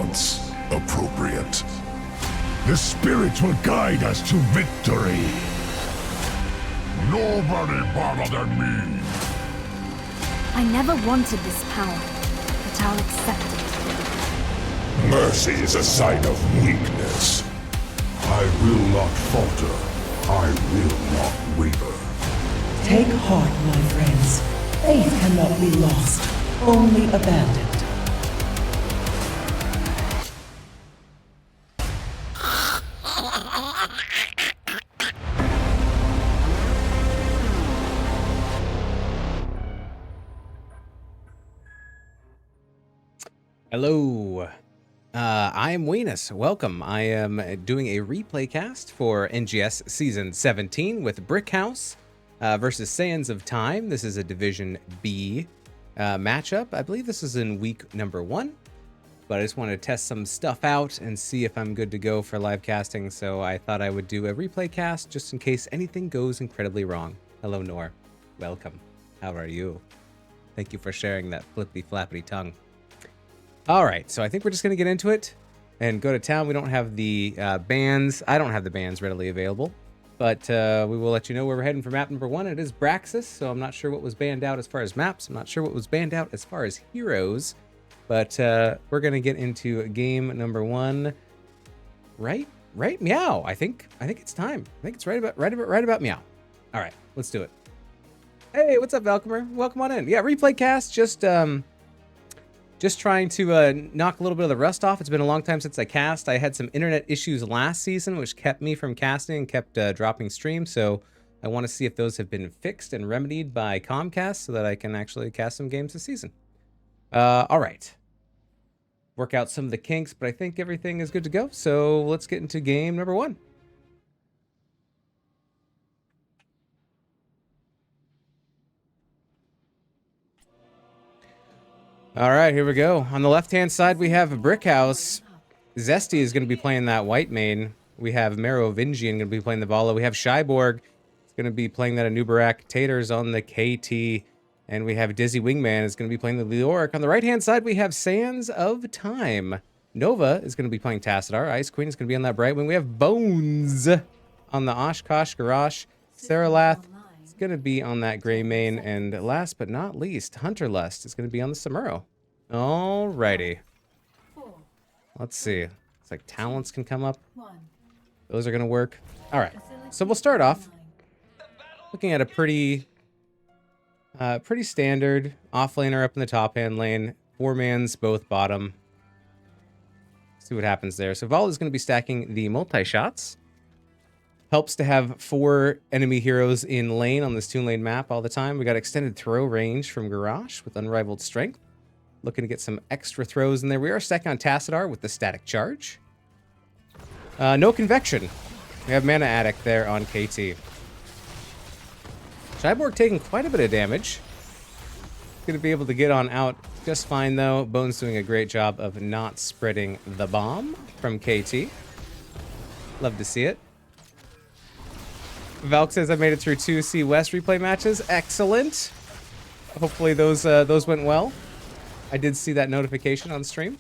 response appropriate. The spirit will guide us to victory. Nobody better than me. I never wanted this power, but I'll accept it. Mercy is a sign of weakness. I will not falter. I will not waver. Take heart, my friends. Faith cannot be lost, only abandoned. Hello, I am Weenus. Welcome. I am doing a replay cast for NGS Season 17 with Brickhouse versus Sands of Time. This is a Division B matchup. I believe this is in week number 1, but I just wanted to test some stuff out and see if I'm good to go for live casting, so I thought I would do a replay cast just in case anything goes incredibly wrong. Hello, Nor. Welcome. How are you? Thank you for sharing that flippy-flappity tongue. All right, so I think we're just going to get into it and go to town. We don't have the bands. I don't have the bands readily available, but we will let you know where we're heading for map number 1. It is Braxis, so I'm not sure what was banned out as far as maps. I'm not sure what was banned out as far as heroes, but we're going to get into game number 1. Right, meow. I think it's time. I think it's right about meow. All right, let's do it. Hey, what's up, Valkymer? Welcome on in. Yeah, replay cast. Just trying to knock a little bit of the rust off. It's been a long time since I cast. I had some internet issues last season, which kept me from casting and kept dropping streams. So I want to see if those have been fixed and remedied by Comcast so that I can actually cast some games this season. All right. Work out some of the kinks, but I think everything is good to go. So let's get into game number 1. All right, here we go. On the left-hand side, we have Brickhouse. Zesty is going to be playing that white main. We have Merovingian going to be playing the Vala. We have Shyborg. It's going to be playing that Anubarak. Taters on the KT. And we have Dizzy Wingman is going to be playing the Leoric. On the right-hand side, we have Sands of Time. Nova is going to be playing Tassadar. Ice Queen is going to be on that Bright Wing. We have Bones on the Oshkosh Garrosh. Saralath going to be on that gray main, and last but not least, Hunterlust is going to be on the Samuro. Alrighty. Let's see. It's like talents can come up. Those are going to work. Alright. So we'll start off looking at a pretty standard offlaner up in the top hand lane. 4-mans both bottom. See what happens there. So Val is going to be stacking the multi-shots. Helps to have 4 enemy heroes in lane on this 2-lane map all the time. We got extended throw range from Garrosh with unrivaled strength. Looking to get some extra throws in there. We are stacking on Tassadar with the static charge. No convection. We have Mana Addict there on KT. Shyborg taking quite a bit of damage. Going to be able to get on out just fine though. Bones doing a great job of not spreading the bomb from KT. Love to see it. Valk says I made it through 2 C West replay matches. Excellent. Hopefully those went well. I did see that notification on stream.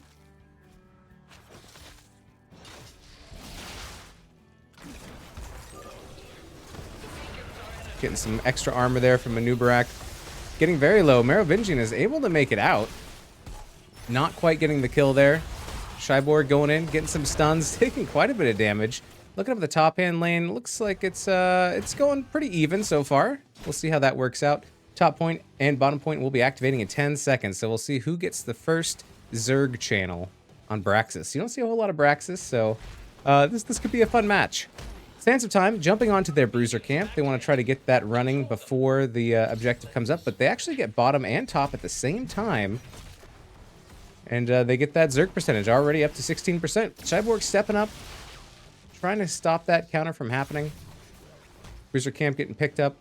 Getting some extra armor there from Anubarak. Getting very low. Merovingian is able to make it out. Not quite getting the kill there. Shyborg going in, getting some stuns, taking quite a bit of damage. Looking up the top hand lane, looks like it's going pretty even so far. We'll see how that works out. Top point and bottom point will be activating in 10 seconds, so we'll see who gets the first Zerg channel on Braxis. You don't see a whole lot of Braxis, so this could be a fun match. Sands of Time jumping onto their bruiser camp. They want to try to get that running before the objective comes up, but they actually get bottom and top at the same time. And they get that Zerg percentage already up to 16%. Shyborg stepping up. Trying to stop that counter from happening. Bruiser camp getting picked up.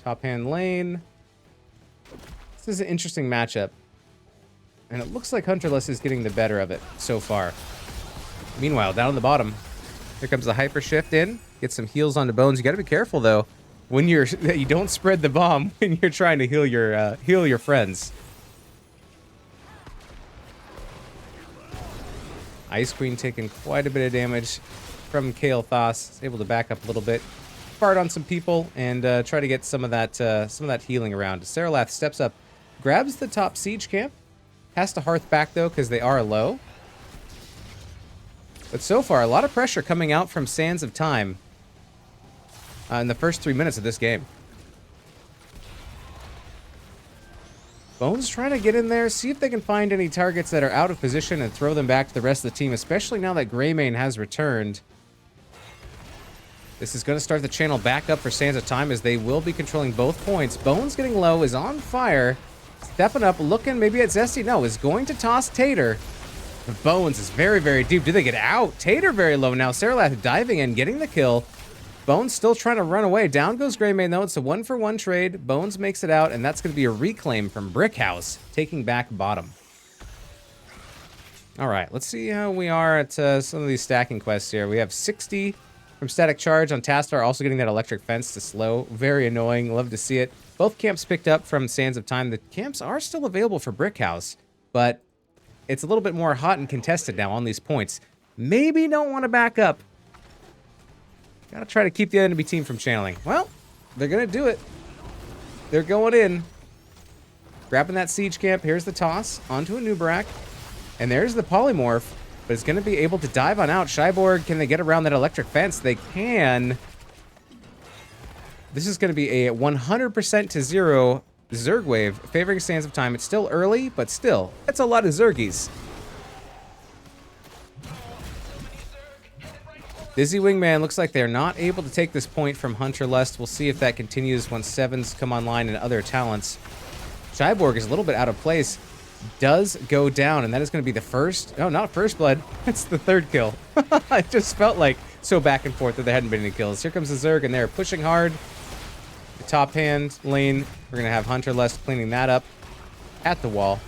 Top hand lane. This is an interesting matchup. And it looks like Hunterless is getting the better of it so far. Meanwhile, down on the bottom, here comes the hyper shift in. Get some heals onto Bones. You got to be careful though when you don't spread the bomb when you're trying to heal your friends. Ice Queen taking quite a bit of damage from Kale Thos. Able to back up a little bit, fart on some people, and try to get some of that healing around. Saralath steps up, grabs the top siege camp, has to hearth back though because they are low. But so far, a lot of pressure coming out from Sands of Time in the first 3 minutes of this game. Bones trying to get in there, see if they can find any targets that are out of position and throw them back to the rest of the team, especially now that Greymane has returned. This is going to start the channel back up for Sands of Time as they will be controlling both points. Bones getting low, is on fire, stepping up, looking maybe at Zesty. No, is going to toss Tater. Bones is very, very deep. Do they get out? Tater very low now. Saralath diving in, getting the kill. Bones still trying to run away. Down goes Greymane, though. It's a 1-for-1 trade. Bones makes it out, and that's going to be a reclaim from Brickhouse, taking back bottom. All right, let's see how we are at some of these stacking quests here. We have 60 from Static Charge on Tastar, also getting that electric fence to slow. Very annoying. Love to see it. Both camps picked up from Sands of Time. The camps are still available for Brickhouse, but it's a little bit more hot and contested now on these points. Maybe don't want to back up. Gotta try to keep the enemy team from channeling. Well, they're gonna do it. They're going in. Grabbing that siege camp. Here's the toss onto a Nubarak. And there's the polymorph. But it's gonna be able to dive on out. Shyborg, can they get around that electric fence? They can. This is gonna be a 100% to 0 Zerg wave favoring Sands of Time. It's still early, but still, that's a lot of Zergies. Dizzy Wingman looks like they're not able to take this point from Hunter Lust. We'll see if that continues once sevens come online and other talents. Shyborg is a little bit out of place. Does go down, and that is going to be the first... Oh, not first blood. It's the third kill. It just felt like so back and forth that there hadn't been any kills. Here comes the Zerg, and they're pushing hard. The top hand lane, we're going to have Hunter Lust cleaning that up at the wall.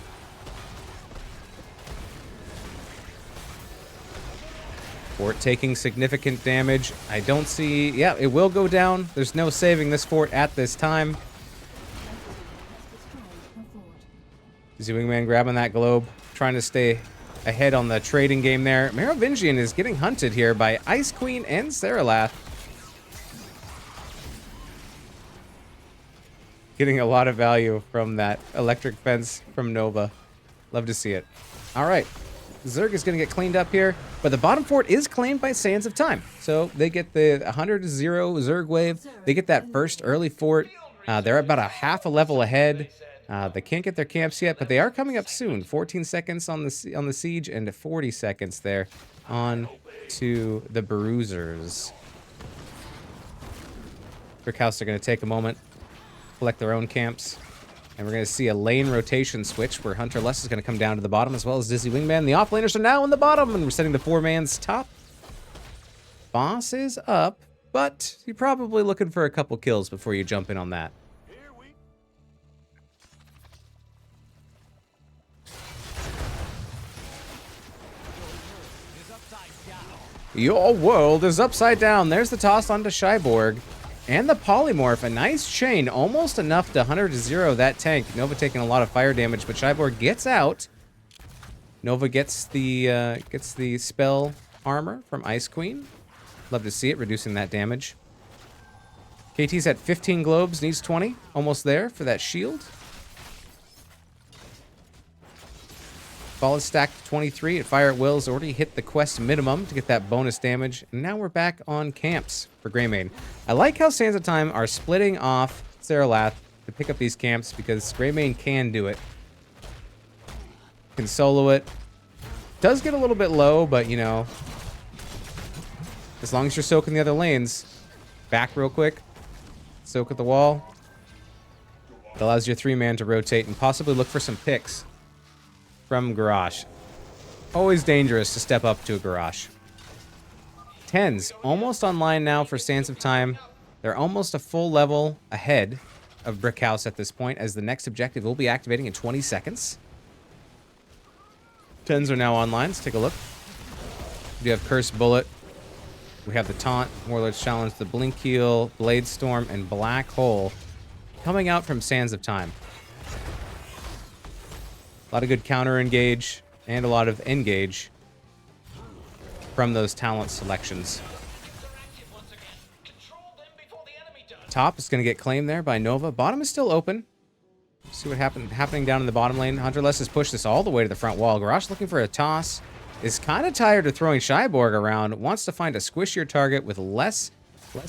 Fort taking significant damage. I don't see... Yeah, it will go down. There's no saving this fort at this time. Dizzy Wingman grabbing that globe, trying to stay ahead on the trading game there. Merovingian is getting hunted here by Ice Queen and Saralath. Getting a lot of value from that electric fence from Nova. Love to see it. All right. Zerg is going to get cleaned up here, but the bottom fort is claimed by Sands of Time. So they get the 100 to 0 Zerg wave. They get that first early fort. They're about a half a level ahead. They can't get their camps yet, but they are coming up soon. 14 seconds on the siege and 40 seconds there on to the Bruisers. Brickhouse are going to take a moment, collect their own camps. And we're going to see a lane rotation switch where Hunter Lust is going to come down to the bottom as well as Dizzy Wingman. The offlaners are now in the bottom, and we're setting the 4-man's top. Boss is up, but you're probably looking for a couple kills before you jump in on that. Your world is upside down. There's the toss onto Shyborg. And the polymorph, a nice chain, almost enough to 100 to 0 that tank. Nova taking a lot of fire damage, but Shyborg gets out. Nova gets the spell armor from Ice Queen. Love to see it, reducing that damage. KT's at 15 globes, needs 20. Almost there for that shield. Ball is stacked to 23 at Fire at Will. Has already hit the quest minimum to get that bonus damage. And now we're back on camps for Greymane. I like how Sands of Time are splitting off Saralath to pick up these camps because Greymane can do it. Can solo it. Does get a little bit low, but you know, as long as you're soaking the other lanes. Back real quick. Soak at the wall. It allows your 3-man to rotate and possibly look for some picks from Garage. Always dangerous to step up to a Garage. 10s almost online now for Sands of Time. They're almost a full level ahead of Brickhouse at this point, as the next objective will be activating in 20 seconds. 10s are now online. Let's take a look. We have Cursed Bullet. We have the Taunt, Warlord's Challenge, the Blink Heal, Blade Storm, and Black Hole coming out from Sands of Time. A lot of good counter engage and a lot of engage. from those talent selections. Top is going to get claimed there by Nova. Bottom is still open. See what happening down in the bottom lane. Hunterless has pushed this all the way to the front wall. Garrosh looking for a toss. Is kind of tired of throwing Cyborg around. Wants to find a squishier target with less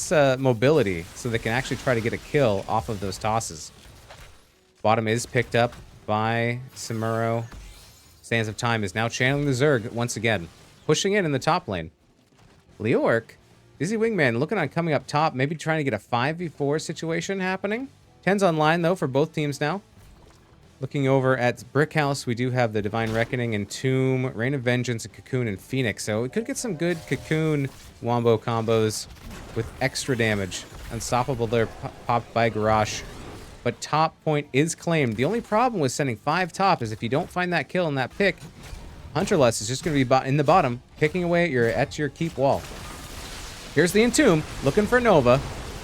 mobility so they can actually try to get a kill off of those tosses. Bottom is picked up by Samuro. Sands of Time is now channeling the Zerg once again. Pushing in the top lane. Leoric, Dizzy Wingman looking on coming up top. Maybe trying to get a 5v4 situation happening. 10's online though for both teams now. Looking over at Brickhouse, we do have the Divine Reckoning and Tomb, Reign of Vengeance, and Cocoon and Phoenix. So we could get some good Cocoon Wombo combos with extra damage. Unstoppable there, popped by Garrosh. But top point is claimed. The only problem with sending 5 top is if you don't find that kill in that pick, Hunterless is just going to be in the bottom, picking away at your keep wall. Here's the Entomb, looking for Nova.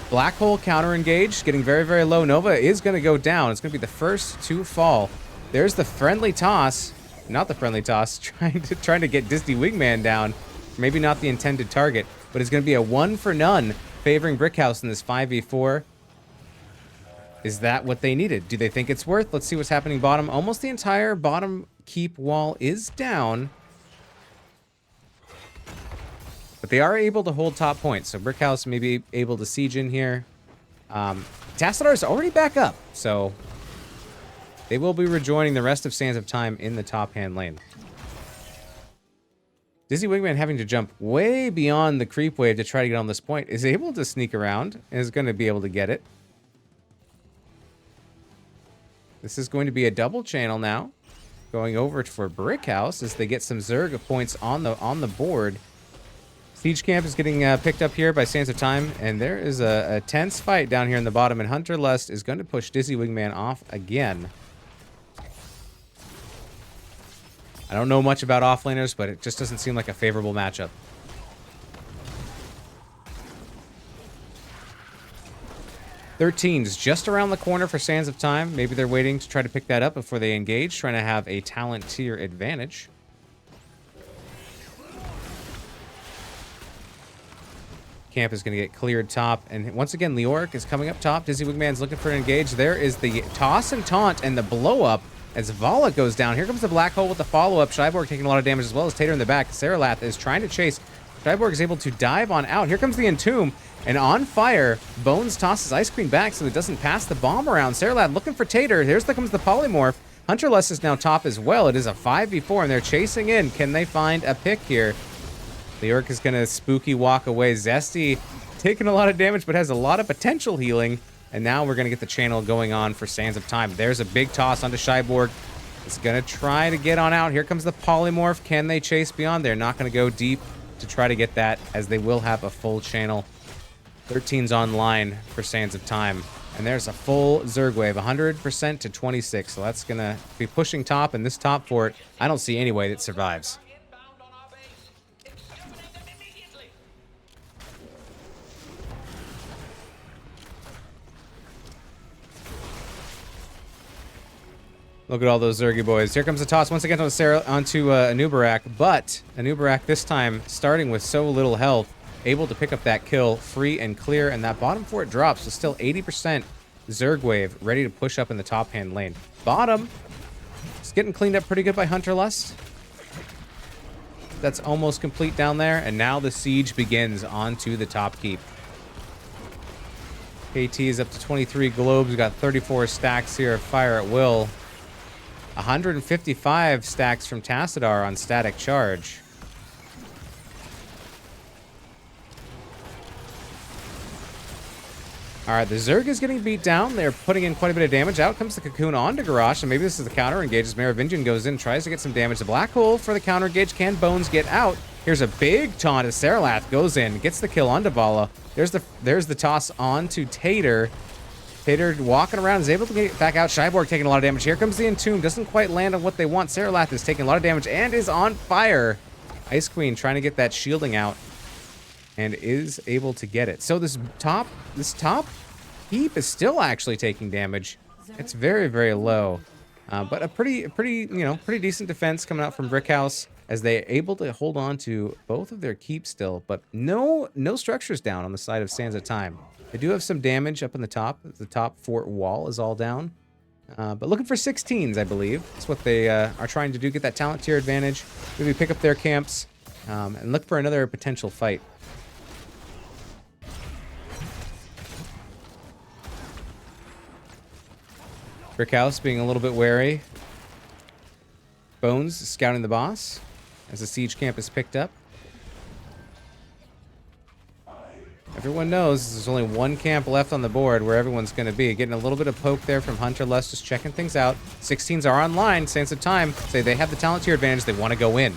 Black Hole counter engaged, getting very, very low. Nova is going to go down. It's going to be the first to fall. There's the friendly toss. Not the friendly toss. Trying to get Disney Wingman down. Maybe not the intended target, but it's going to be a 1 for none favoring Brickhouse in this 5v4. Is that what they needed? Do they think it's worth? Let's see what's happening bottom. Almost the entire bottom keep wall is down. But they are able to hold top points, so Brickhouse may be able to siege in here. Tassadar is already back up, so they will be rejoining the rest of Sands of Time in the top hand lane. Dizzy Wingman having to jump way beyond the creep wave to try to get on this point, is able to sneak around, and is going to be able to get it. This is going to be a double channel now, going over for Brickhouse as they get some Zerg points on the board. Siege Camp is getting picked up here by Sands of Time, and there is a tense fight down here in the bottom, and Hunter Lust is going to push Dizzy Wingman off again. I don't know much about offlaners, but it just doesn't seem like a favorable matchup. Thirteen's just around the corner for Sands of Time. Maybe they're waiting to try to pick that up before they engage, trying to have a talent tier advantage. Camp is going to get cleared top, and once again Leoric is coming up top. Dizzy Wingman's looking for an engage. There is the toss and taunt and the blow up as Vala goes down. Here comes the Black Hole with the follow-up. Cyborg taking a lot of damage as well as Tater in the back. Saralath is trying to chase. Cyborg is able to dive on out. Here comes the Entomb, and on fire, Bones tosses Ice Queen back so it doesn't pass the bomb around. Saralath looking for Tater. Comes the Polymorph. Hunterless is now top as well. It is a 5v4, and they're chasing in. Can they find a pick here? Leoric is going to spooky walk away. Zesty taking a lot of damage, but has a lot of potential healing. And now we're going to get the channel going on for Sands of Time. There's a big toss onto Cyborg. It's going to try to get on out. Here comes the Polymorph. Can they chase beyond? They're not going to go deep to try to get that, as they will have a full channel. 13's online for Sands of Time. And there's a full Zerg wave, 100% to 26. So that's going to be pushing top, and this top fort, I don't see any way that survives. Look at all those Zergy boys. Here comes the toss once again onto Anubarak, but Anubarak this time starting with so little health, able to pick up that kill free and clear, and that bottom fort drops, so still 80% Zerg wave ready to push up in the top hand lane. Bottom is getting cleaned up pretty good by Hunterlust. That's almost complete down there, and now the siege begins onto the top keep. KT is up to 23 globes. We've got 34 stacks here of fire at will. 155 stacks from Tassadar on static charge. Alright, the Zerg is getting beat down. They're putting in quite a bit of damage. Out comes the Cocoon onto Garrosh, and maybe this is the counter engage as Merovingian goes in, tries to get some damage. The Black Hole for the counter engage. Can Bones get out? Here's a big taunt as Saralath goes in, gets the kill onto Vala. There's the toss onto Tater. Tater walking around is able to get back out. Cyborg taking a lot of damage. Here comes the Entomb. Doesn't quite land on what they want. Saralath is taking a lot of damage and is on fire. Ice Queen trying to get that shielding out and is able to get it. So this top heap is still actually taking damage. It's very, very low. But a pretty decent defense coming out from Brickhouse. as they're able to hold on to both of their keeps still, but no structures down on the side of Sands of Time. They do have some damage up in the top. The top fort wall is all down. But looking for 16s, I believe. That's what they are trying to do, get that talent tier advantage. Maybe pick up their camps and look for another potential fight. Brickhouse being a little bit wary. Bones scouting the boss as the siege camp is picked up. Everyone knows there's only one camp left on the board where everyone's going to be. Getting a little bit of poke there from Hunter Lust, just checking things out. 16s are online. Sands of Time say they have the talent tier advantage. They want to go in.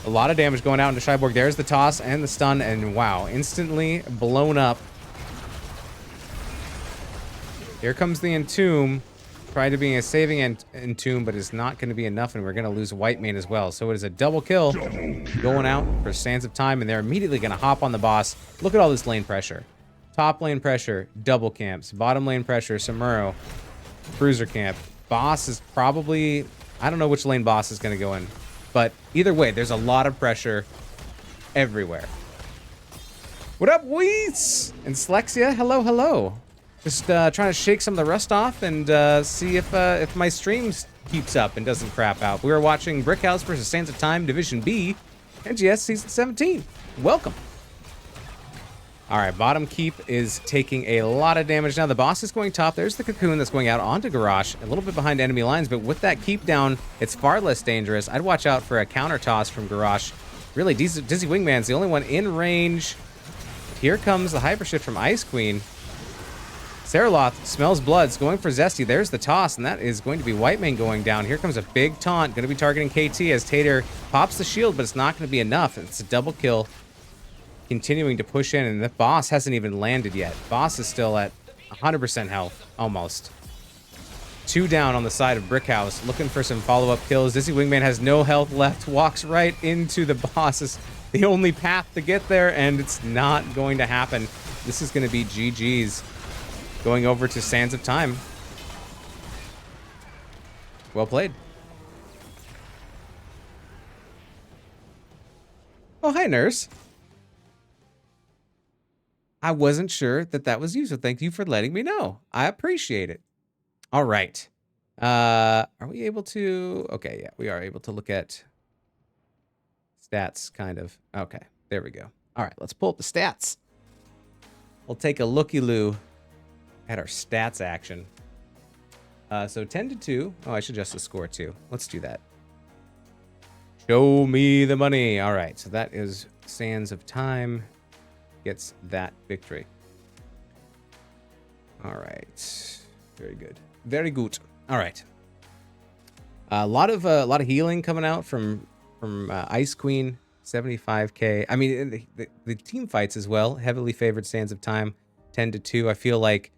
A lot of damage going out into Cyborg. There's the toss and the stun, and wow, instantly blown up. Here comes the Entomb. Tried to be a saving Entomb, but it's not going to be enough, and we're going to lose White Mane as well. So it is a double kill going out for Sands of Time, and they're immediately going to hop on the boss. Look at all this lane pressure. Top lane pressure, double camps. Bottom lane pressure, Samuro, Bruiser camp. Boss is probably... I don't know which lane boss is going to go in, but either way, there's a lot of pressure everywhere. What up, Weiss? And Slexia, hello, hello. Just trying to shake some of the rust off and see if my stream keeps up and doesn't crap out. We are watching Brickhouse versus Sands of Time Division B, NGS Season 17. Welcome. All right, bottom keep is taking a lot of damage now. The boss is going top. There's the cocoon that's going out onto Garrosh, a little bit behind enemy lines, but with that keep down, it's far less dangerous. I'd watch out for a counter toss from Garrosh. Really, Dizzy Wingman's the only one in range. Here comes the hyper shift from Ice Queen. Seraloth smells bloods, going for Zesty. There's the toss, and that is going to be White Mane going down. Here comes a big taunt, going to be targeting KT as Tater pops the shield, but it's not going to be enough. It's a double kill, continuing to push in, and the boss hasn't even landed yet. Boss is still at 100% health, almost. 2 down on the side of Brickhouse, looking for some follow-up kills. Dizzy Wingman has no health left, walks right into the boss. It's the only path to get there, and it's not going to happen. This is going to be GG's. Going over to Sands of Time. Well played. Oh, hi, Nurse. I wasn't sure that was you, so thank you for letting me know. I appreciate it. All right. Are we able to... Okay, yeah, we are able to look at stats, kind of. Okay, there we go. All right, let's pull up the stats. We'll take a looky-loo at our stats action. So 10-2. Oh, I should adjust the score too. Let's do that. Show me the money. All right, so that is Sands of Time gets that victory. All right, very good, very good. All right, a lot of healing coming out from Ice Queen. 75k. I mean, the team fights as well. Heavily favored Sands of Time. 10-2. I feel like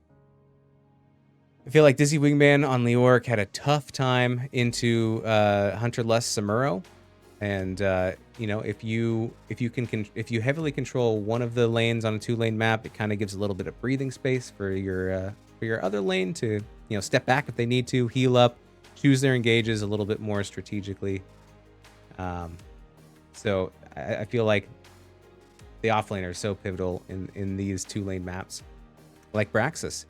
Dizzy Wingman on Leoric had a tough time into Hunter Lust Samuro, and you know, if you heavily control one of the lanes on a 2-lane map, it kind of gives a little bit of breathing space for your other lane to, you know, step back if they need to, heal up, choose their engages a little bit more strategically. So I feel like the offlaner is so pivotal in these 2-lane maps, like Braxis.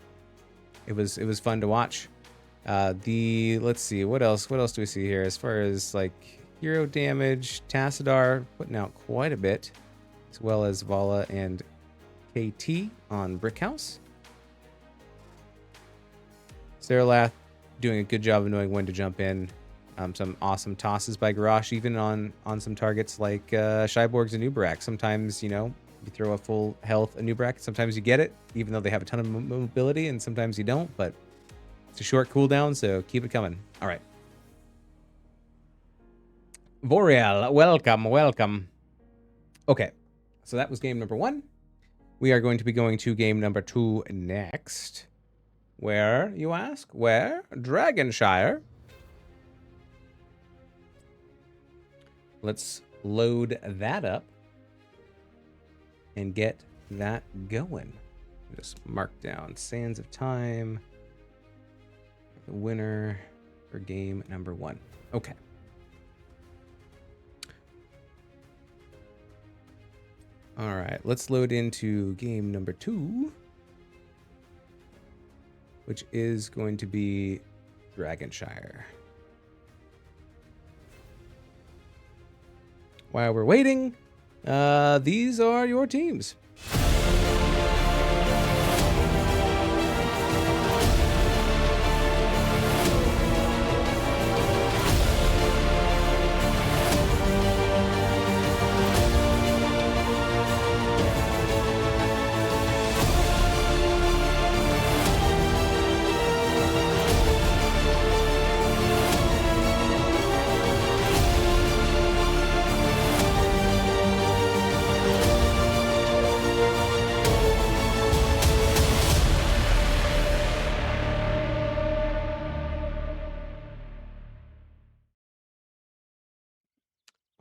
It was fun to watch. Let's see, what else do we see here as far as like hero damage? Tassadar putting out quite a bit, as well as Vala and KT on Brickhouse. Seralath doing a good job of knowing when to jump in. Some awesome tosses by Garrosh, even on some targets like Cyborg's Anubarak. Sometimes, you know, you throw a full health Anubarak, sometimes you get it, even though they have a ton of mobility, and sometimes you don't, but it's a short cooldown, so keep it coming. All right. Boreal, welcome. Okay, so that was game number 1. We are going to be going to game number 2 next. Where, you ask? Where? Dragonshire. Let's load that up and get that going. Just mark down Sands of Time, the winner for game number 1. Okay. All right, let's load into game number 2, which is going to be Dragonshire. While we're waiting, these are your teams.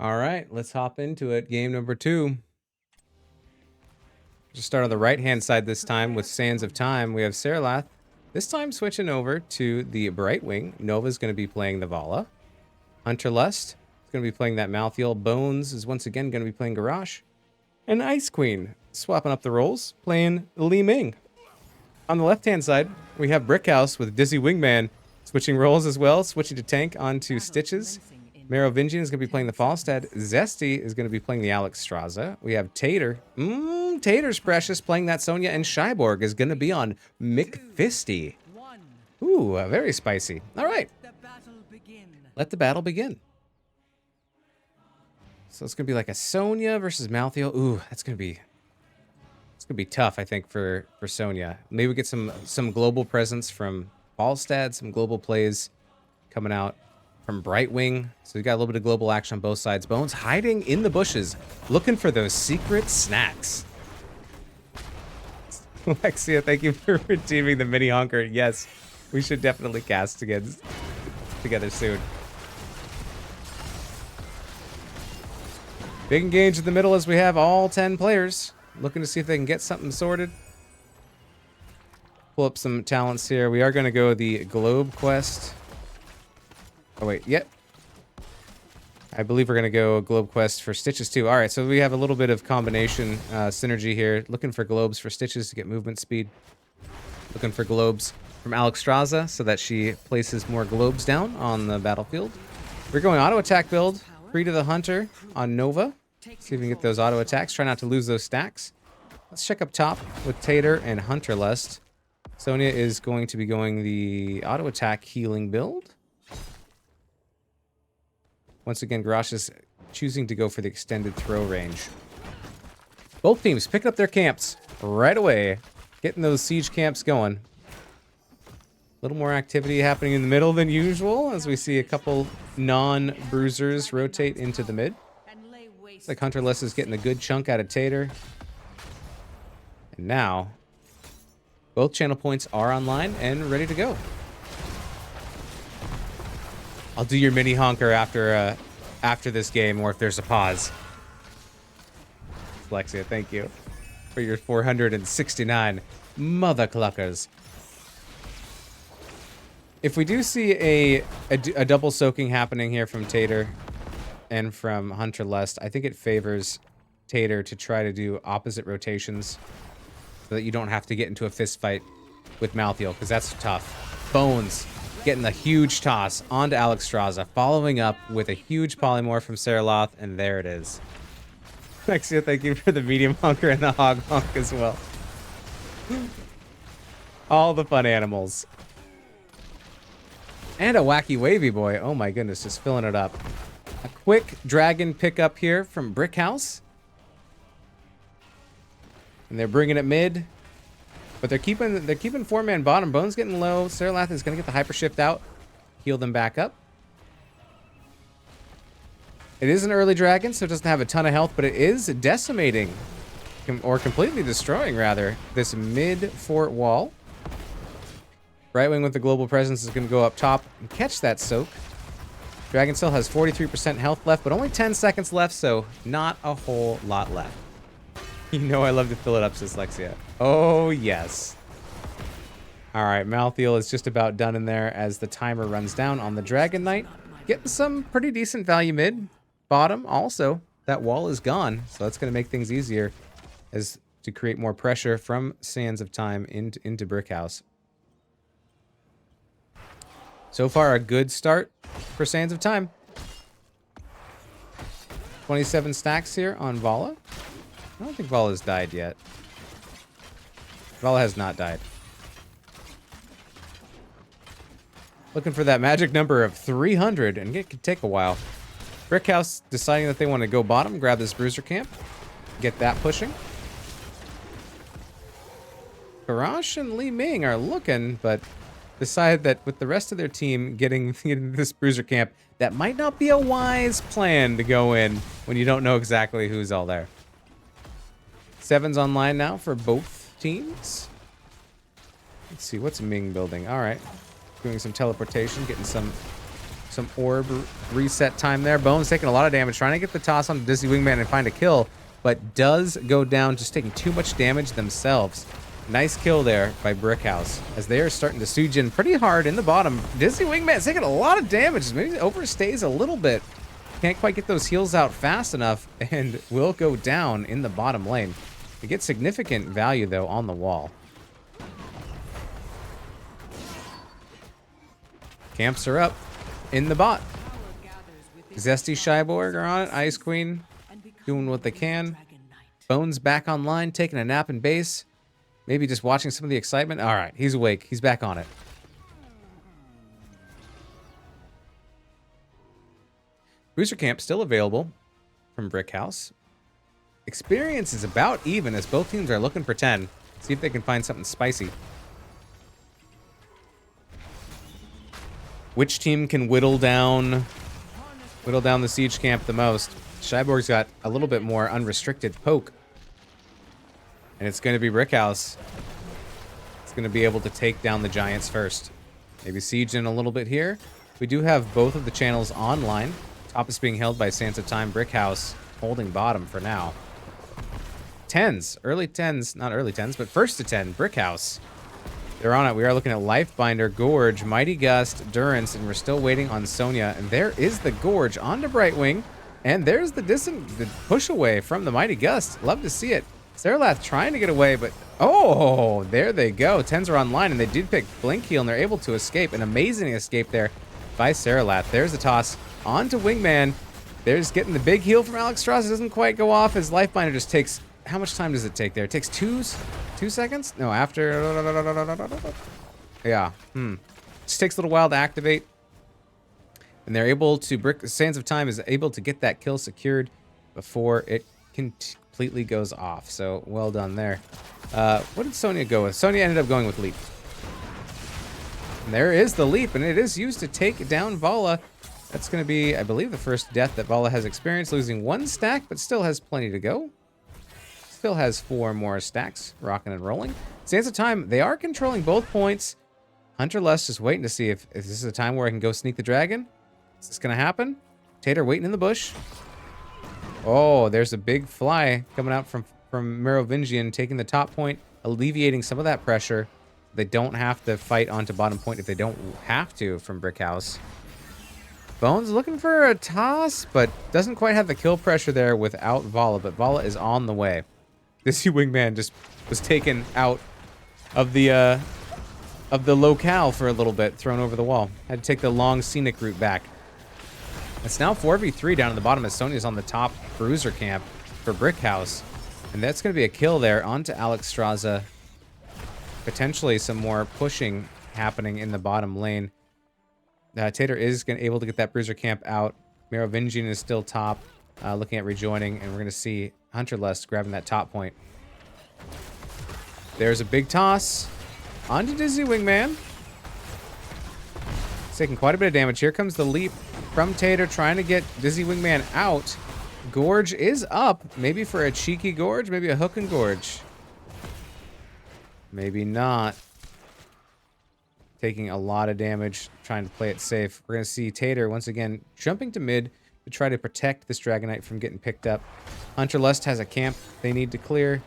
All right, let's hop into it. Game number 2. Just start on the right-hand side this time with Sands of Time. We have Saralath. This time switching over to the Brightwing. Nova's going to be playing the Vala. Hunterlust is going to be playing that Malthael. Bones is once again going to be playing Garrosh. And Ice Queen, swapping up the roles, playing Li Ming. On the left-hand side, we have Brickhouse with Dizzy Wingman switching roles as well, switching to tank onto Stitches. Merovingian is going to be playing the Falstad. Zesty is going to be playing the Alexstrasza. We have Tater. Tater's precious playing that Sonya. And Shyborg is going to be on McFisty. Ooh, very spicy. All right. Let the battle begin. So it's going to be like a Sonya versus Malthael. Ooh, it's going to be tough, I think, for Sonya. Maybe we get some global presence from Falstad, some global plays coming out from Brightwing. So we got a little bit of global action on both sides. Bones hiding in the bushes, looking for those secret snacks. Alexia, thank you for redeeming the mini honker. Yes, we should definitely cast together soon. Big engage in the middle as we have all 10 players. Looking to see if they can get something sorted. Pull up some talents here. We are going to go the Globe quest. Oh, wait. Yep. I believe we're going to go Globe quest for Stitches, too. All right, so we have a little bit of combination synergy here. Looking for globes for Stitches to get movement speed. Looking for globes from Alexstrasza so that she places more globes down on the battlefield. We're going auto attack build. Free to the Hunter on Nova. See if we can get those auto attacks. Try not to lose those stacks. Let's check up top with Tater and Hunterlust. Sonya is going to be going the auto attack healing build. Once again, Garrosh is choosing to go for the extended throw range. Both teams picking up their camps right away. Getting those siege camps going. A little more activity happening in the middle than usual as we see a couple non-bruisers rotate into the mid. Looks like Hunterlust is getting a good chunk out of Tater. And now, both channel points are online and ready to go. I'll do your mini honker after this game, or if there's a pause. Alexia, thank you for your 469 mother cluckers. If we do see a double soaking happening here from Tater and from Hunterlust, I think it favors Tater to try to do opposite rotations so that you don't have to get into a fist fight with Malthael, because that's tough. Bones getting the huge toss onto Alexstrasza, following up with a huge polymorph from Saraloth, and there it is. Alexia, thank you for the medium honker and the hog honk as well. All the fun animals. And a wacky wavy boy. Oh my goodness, just filling it up. A quick dragon pickup here from Brickhouse. And they're bringing it mid. But they're keeping 4-man bottom. Bones getting low. Saralath is going to get the hyper shift out. Heal them back up. It is an early dragon, so it doesn't have a ton of health, but it is decimating, or completely destroying, rather, this mid fort wall. Brightwing with the global presence is going to go up top and catch that soak. Dragon still has 43% health left, but only 10 seconds left, so not a whole lot left. You know I love to fill it up, says Lexia. Oh, yes. All right, Malthael is just about done in there as the timer runs down on the Dragon Knight. Getting some pretty decent value mid. Bottom also that wall is gone, so that's going to make things easier as to create more pressure from Sands of Time into Brickhouse. So far, a good start for Sands of Time. 27 stacks here on Vala. I don't think Vala's died yet. Vala has not died. Looking for that magic number of 300, and it could take a while. Brickhouse deciding that they want to go bottom, grab this bruiser camp, get that pushing. Karash and Li Ming are looking, but decide that with the rest of their team getting this bruiser camp, that might not be a wise plan to go in when you don't know exactly who's all there. 7's online now for both teams. Let's see, what's Ming building? All right. Doing some teleportation, getting some orb reset time there. Bones taking a lot of damage, trying to get the toss on the Dizzy Wingman and find a kill, but does go down, just taking too much damage themselves. Nice kill there by Brickhouse, as they are starting to Sujin pretty hard in the bottom. Dizzy Wingman's taking a lot of damage. Maybe overstays a little bit. Can't quite get those heals out fast enough, and will go down in the bottom lane. You get significant value, though, on the wall. Camps are up in the bot. Zesty Shyborg are on it. Ice Queen doing what they can. Bones back online, taking a nap in base. Maybe just watching some of the excitement. All right, he's awake. He's back on it. Bruiser Camp still available from Brickhouse. Experience is about even as both teams are looking for 10. See if they can find something spicy. Which team can whittle down the siege camp the most? Shyborg's got a little bit more unrestricted poke. And it's going to be Brickhouse. It's going to be able to take down the Giants first. Maybe siege in a little bit here. We do have both of the channels online. Top is being held by Sands of Time. Brickhouse holding bottom for now. 10s. Early 10s. Not early 10s, but first to 10. Brickhouse. They're on it. We are looking at Lifebinder, Gorge, Mighty Gust, Durance, and we're still waiting on Sonya. And there is the Gorge onto Brightwing. And there's the push away from the Mighty Gust. Love to see it. Saralath trying to get away, but oh, there they go. 10s are online, and they did pick Blink Heal, and they're able to escape. An amazing escape there by Saralath. There's the toss onto Wingman. There's getting the big heal from Alex Strauss. It doesn't quite go off as Lifebinder just takes... How much time does it take there? It takes 2 seconds? No, after... Yeah. Just takes a little while to activate. And they're able to... Sands of Time is able to get that kill secured before it completely goes off. So, well done there. What did Sonya go with? Sonya ended up going with Leap. And there is the Leap, and it is used to take down Vala. That's going to be, I believe, the first death that Vala has experienced, losing 1 stack, but still has plenty to go. Still has 4 more stacks, rocking and rolling. Sands of Time, they are controlling both points. Hunter Lust just waiting to see if this is a time where I can go sneak the dragon. Is this going to happen? Tater waiting in the bush. Oh, there's a big fly coming out from Merovingian, taking the top point, alleviating some of that pressure. They don't have to fight onto bottom point if they don't have to from Brickhouse. Bones looking for a toss, but doesn't quite have the kill pressure there without Vala, but Vala is on the way. This Wingman just was taken out of the locale for a little bit, thrown over the wall. Had to take the long scenic route back. It's now 4v3 down at the bottom as Sonya's on the top bruiser camp for Brickhouse. And that's going to be a kill there onto Alex Straza. Potentially some more pushing happening in the bottom lane. Tater is able to get that bruiser camp out. Merovingian is still top, looking at rejoining, and we're going to see Hunter Lust grabbing that top point. There's a big toss onto Dizzy Wingman. It's taking quite a bit of damage. Here comes the leap from Tater, trying to get Dizzy Wingman out. Gorge is up. Maybe for a cheeky Gorge, maybe a hook and Gorge. Maybe not. Taking a lot of damage, trying to play it safe. We're going to see Tater once again jumping to mid to try to protect this Dragonite from getting picked up. Hunter Lust has a camp they need to clear.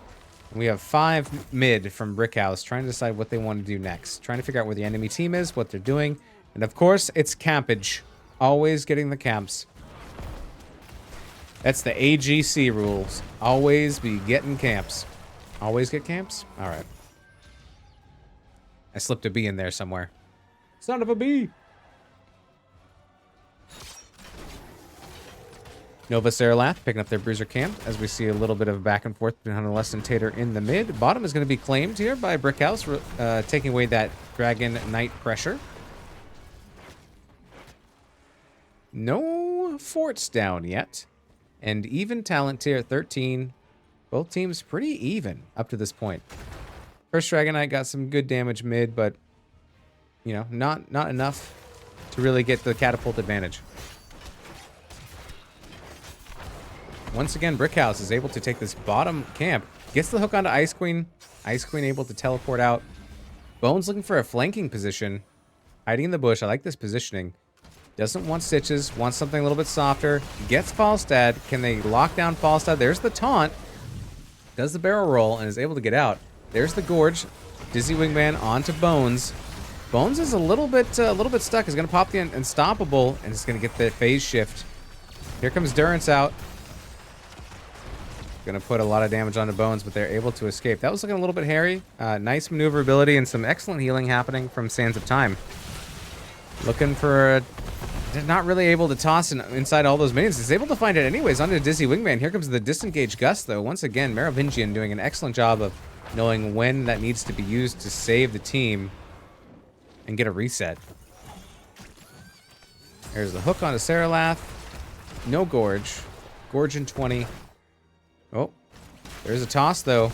And we have 5 mid from Brickhouse trying to decide what they want to do next. Trying to figure out where the enemy team is, what they're doing. And of course, it's campage. Always getting the camps. That's the AGC rules. Always be getting camps. Always get camps? All right. I slipped a B in there somewhere. Son of a B. Nova Saralath picking up their bruiser camp as we see a little bit of back and forth between Hunter and Tater in the mid. Bottom is going to be claimed here by Brickhouse, taking away that Dragon Knight pressure. No forts down yet. And even talent tier 13. Both teams pretty even up to this point. First Dragon Knight got some good damage mid, but, you know, not enough to really get the catapult advantage. Once again, Brickhouse is able to take this bottom camp. Gets the hook onto Ice Queen. Ice Queen able to teleport out. Bones looking for a flanking position. Hiding in the bush. I like this positioning. Doesn't want stitches. Wants something a little bit softer. Gets Falstad. Can they lock down Falstad? There's the taunt. Does the barrel roll and is able to get out. There's the Gorge. Dizzy Wingman onto Bones. Bones is a little bit stuck. He's going to pop the Unstoppable and is going to get the phase shift. Here comes Durance out. Going to put a lot of damage onto Bones, but they're able to escape. That was looking a little bit hairy. Nice maneuverability and some excellent healing happening from Sands of Time. Looking for... not really able to toss inside all those minions. He's able to find it anyways onto Dizzy Wingman. Here comes the disengage gust, though. Once again, Merovingian doing an excellent job of knowing when that needs to be used to save the team and get a reset. There's the hook onto Saralath. No Gorge. Gorge in 20. Oh, there's a toss, though.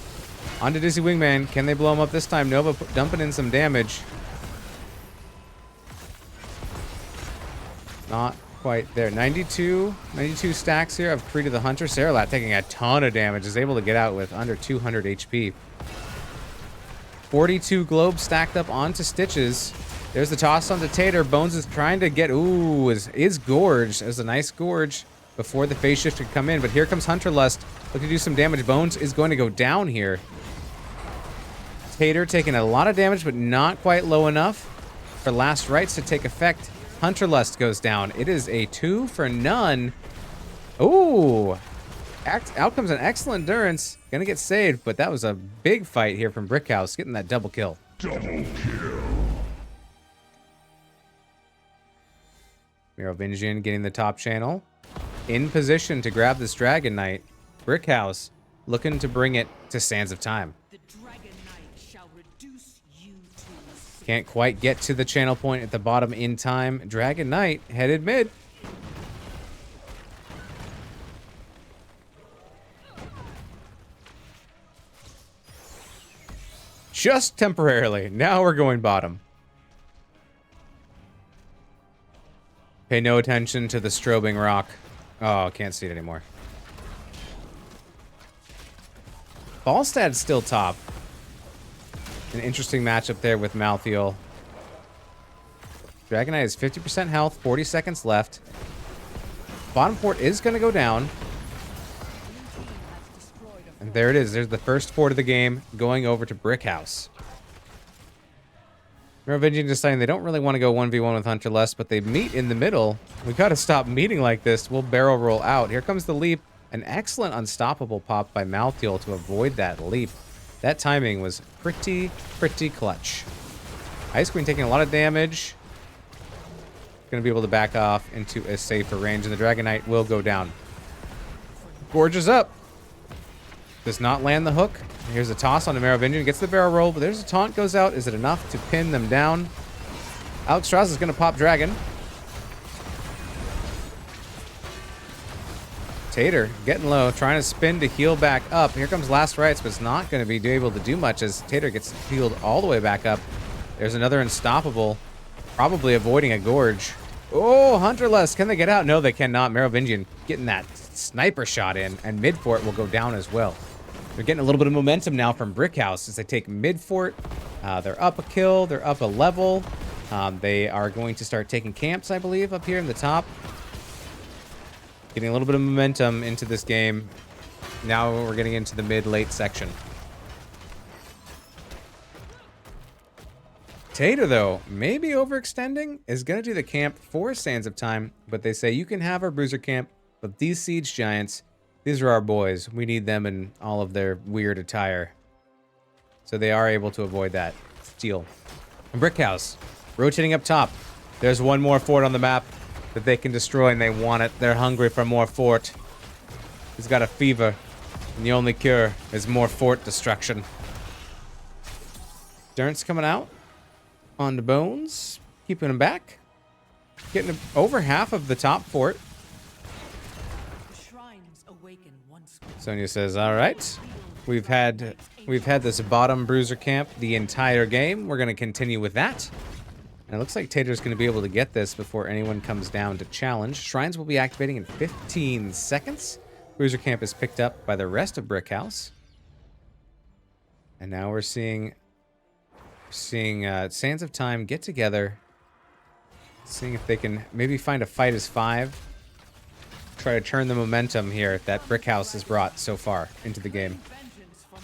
Onto Dizzy Wingman. Can they blow him up this time? Nova dumping in some damage. Not quite there. 92 stacks here of Creed of the Hunter. Saralath taking a ton of damage. Is able to get out with under 200 HP. 42 globes stacked up onto Stitches. There's the toss onto Tater. Bones is trying to get... Ooh, is Gorge. There's a nice Gorge before the phase shift could come in. But here comes Hunter Lust. Looking to do some damage. Bones is going to go down here. Tater taking a lot of damage, but not quite low enough for last rites to take effect. Hunter Lust goes down. It is a 2 for none. Ooh. Out comes an excellent Durance. Gonna get saved, but that was a big fight here from Brickhouse, getting that double kill. Double kill. Merovingian getting the top channel. In position to grab this Dragon Knight. Brickhouse looking to bring it to Sands of Time. The Dragon Knight shall reduce you to... Can't quite get to the channel point at the bottom in time. Dragon Knight headed mid. Just temporarily. Now we're going bottom. Pay no attention to the strobing rock. Oh, can't see it anymore. Falstad's still top. An interesting matchup there with Malthael. Dragon Knight has 50% health, 40 seconds left. Bottom fort is going to go down. And there it is. There's the first fort of the game going over to Brickhouse. Merovingian deciding they don't really want to go 1v1 with Hunter Lust, but they meet in the middle. We got to stop meeting like this. We'll barrel roll out. Here comes the leap. An excellent unstoppable pop by Malthael to avoid that leap. That timing was pretty clutch. Ice Queen taking a lot of damage. Going to be able to back off into a safer range, and the Dragon Knight will go down. Gorge is up. Does not land the hook. Here's a toss on the Merovingian. Gets the barrel roll, but there's a taunt goes out. Is it enough to pin them down? Alex Strauss is going to pop Dragon. Tater getting low, trying to spin to heal back up. Here comes Last Rites, but it's not going to be able to do much as Tater gets healed all the way back up. There's another Unstoppable, probably avoiding a Gorge. Oh, Hunter Lust, can they get out? No, they cannot. Merovingian getting that sniper shot in, and mid fort will go down as well. They're getting a little bit of momentum now from Brickhouse as they take mid fort. They're up a kill, they're up a level. They are going to start taking camps, I believe, up here in the top. Getting a little bit of momentum into this game. Now we're getting into the mid-late section. Tater, though, maybe overextending, is going to do the camp for Sands of Time, but they say you can have our bruiser camp, But these siege giants, these are our boys. We need them in all of their weird attire. So they are able to avoid that. Steal. Brickhouse, rotating up top. There's one more fort on the map that they can destroy, and they want it. They're hungry for more fort. He's got a fever, and the only cure is more fort destruction. Durant's coming out on the bones, keeping him back. Getting over half of the top fort. The shrines awaken once more. Sonya says, all right, we've had this bottom bruiser camp the entire game. We're going to continue with that. And it looks like Tater's going to be able to get this before anyone comes down to challenge. Shrines will be activating in 15 seconds. Bruiser camp is picked up by the rest of Brickhouse. And now we're seeing Sands of Time get together. Seeing if they can maybe find a fight as 5. Try to turn the momentum here that Brickhouse has brought so far into the game. Vengeance for my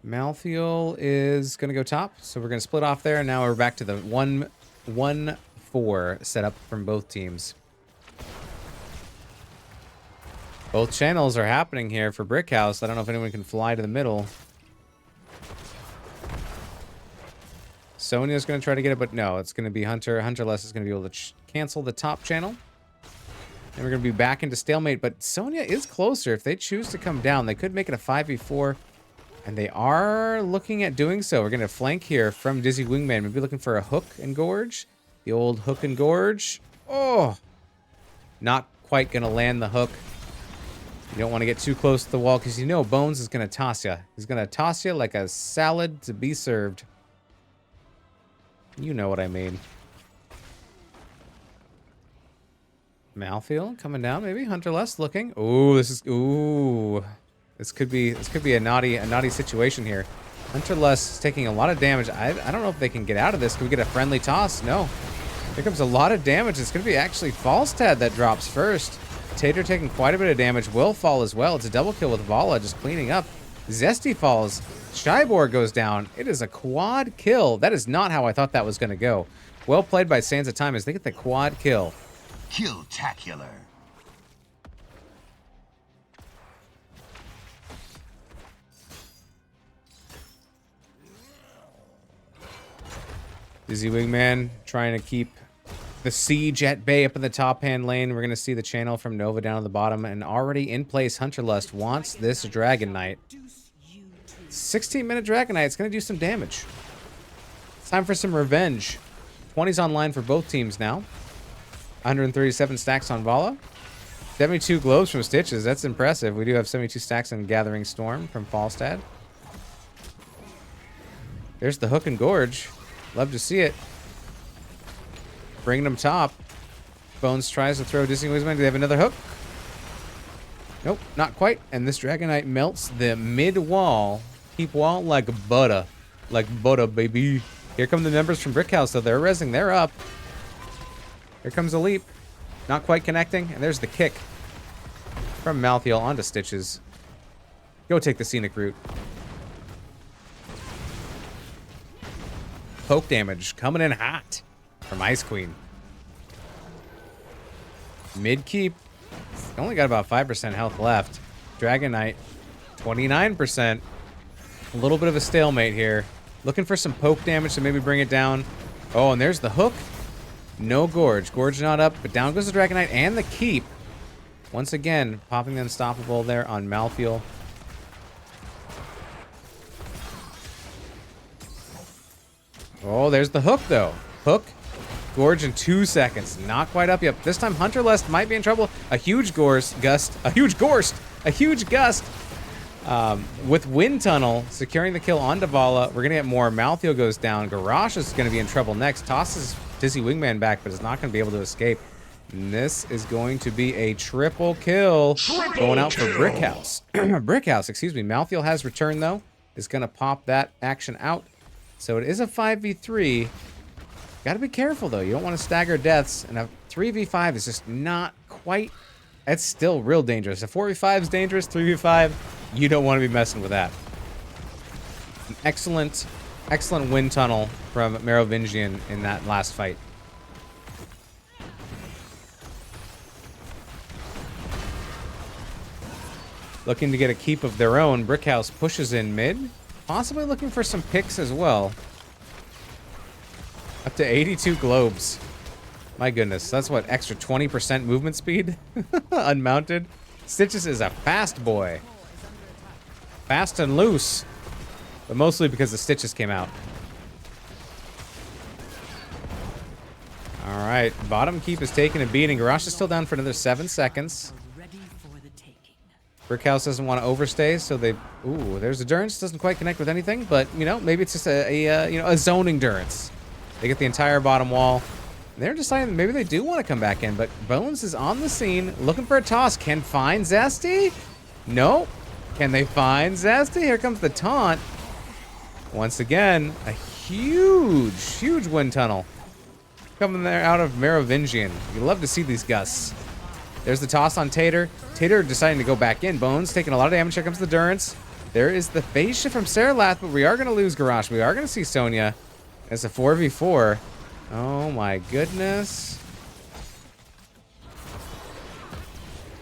family. Malthiel is going to go top, so we're going to split off there. And now we're back to the 1-1-4 setup from both teams. Both channels are happening here for Brickhouse. I don't know if anyone can fly to the middle. Sonya's going to try to get it, but no, it's going to be Hunter. Hunterless is going to be able to cancel the top channel. And we're going to be back into stalemate, but Sonya is closer. If they choose to come down, they could make it a 5v4, and they are looking at doing so. We're going to flank here from Dizzy Wingman, maybe looking for a hook and gorge. The old hook and gorge. Oh, not quite going to land the hook. You don't want to get too close to the wall because you know Bones is going to toss you. He's going to toss you like a salad to be served. You know what I mean. Malthiel coming down, maybe Hunterless looking. Ooh, this could be a naughty situation here. Hunterless is taking a lot of damage. I don't know if they can get out of this. Can we get a friendly toss? No. Here comes a lot of damage. It's going to be actually Falstad that drops first. Tater taking quite a bit of damage. Will fall as well. It's a double kill with Vala just cleaning up. Zesty falls. Shybor goes down. It is a quad kill. That is not how I thought that was going to go. Well played by Sands of Time as they get the quad kill. Kill-tacular. Dizzy Wingman trying to keep the siege at bay up in the top hand lane. We're going to see the channel from Nova down at the bottom. And already in place, Hunterlust wants this Dragon Knight. 16-minute Dragon Knight. It's going to do some damage. It's time for some revenge. 20's online for both teams now. 137 stacks on Vala. 72 globes from Stitches. That's impressive. We do have 72 stacks in Gathering Storm from Falstad. There's the hook and gorge. Love to see it. Bringing them top. Bones tries to throw Dizzy Wingman. Do they have another hook? Nope, not quite. And this Dragon Knight melts the mid wall. Keep wall like butter. Like butter, baby. Here come the members from Brickhouse, though. They're rezzing. They're up. Here comes a leap. Not quite connecting. And there's the kick from Malthiel onto Stitches. Go take the scenic route. Poke damage coming in hot from Ice Queen. Mid keep. Only got about 5% health left. Dragon Knight, 29%. A little bit of a stalemate here. Looking for some poke damage to maybe bring it down. Oh, and there's the hook. No gorge. Gorge not up, but down goes the Dragon Knight and the keep. Once again, popping the unstoppable there on Malthiel. Oh, there's the hook, though. Hook. Gorge in 2 seconds. Not quite up yet. This time, Hunterlust might be in trouble. A huge gust. With Wind Tunnel securing the kill on Vala. We're going to get more. Malthiel goes down. Garrosh is going to be in trouble next. Tosses Dizzy Wingman back, but is not going to be able to escape. And this is going to be a triple kill going out for Brickhouse. Brickhouse, excuse me. Malthiel has returned, though. Is going to pop that action out. So it is a 5v3. Got to be careful, though. You don't want to stagger deaths. And a 3v5 is just not quite... That's still real dangerous. A 4v5 is dangerous. 3v5, you don't want to be messing with that. An excellent wind tunnel from Merovingian in that last fight. looking to get a keep of their own. Brickhouse pushes in mid, possibly looking for some picks as well. Up to 82 globes. My goodness, that's what, extra 20% movement speed? Unmounted. Stitches is a fast boy. Fast and loose. But mostly because the Stitches came out. Alright, bottom keep is taking a beating. Garrosh is still down for another 7 seconds. Ready for the taking. Brickhouse doesn't want to overstay, so they... Ooh, there's a Durance. Doesn't quite connect with anything, but, you know, maybe it's just a zoning Durance. They get the entire bottom wall. They're deciding that maybe they do want to come back in, but Bones is on the scene, looking for a toss. Can find Zesty? No. Can they find Zesty? Here comes the taunt. Once again, a huge wind tunnel coming there out of Merovingian. You love to see these gusts. There's the toss on Tater. Tater deciding to go back in. Bones taking a lot of damage. Here comes the Durance. There is the phase shift from Saralath, but we are going to lose Garrosh. We are going to see Sonya. It's a 4v4. Oh my goodness.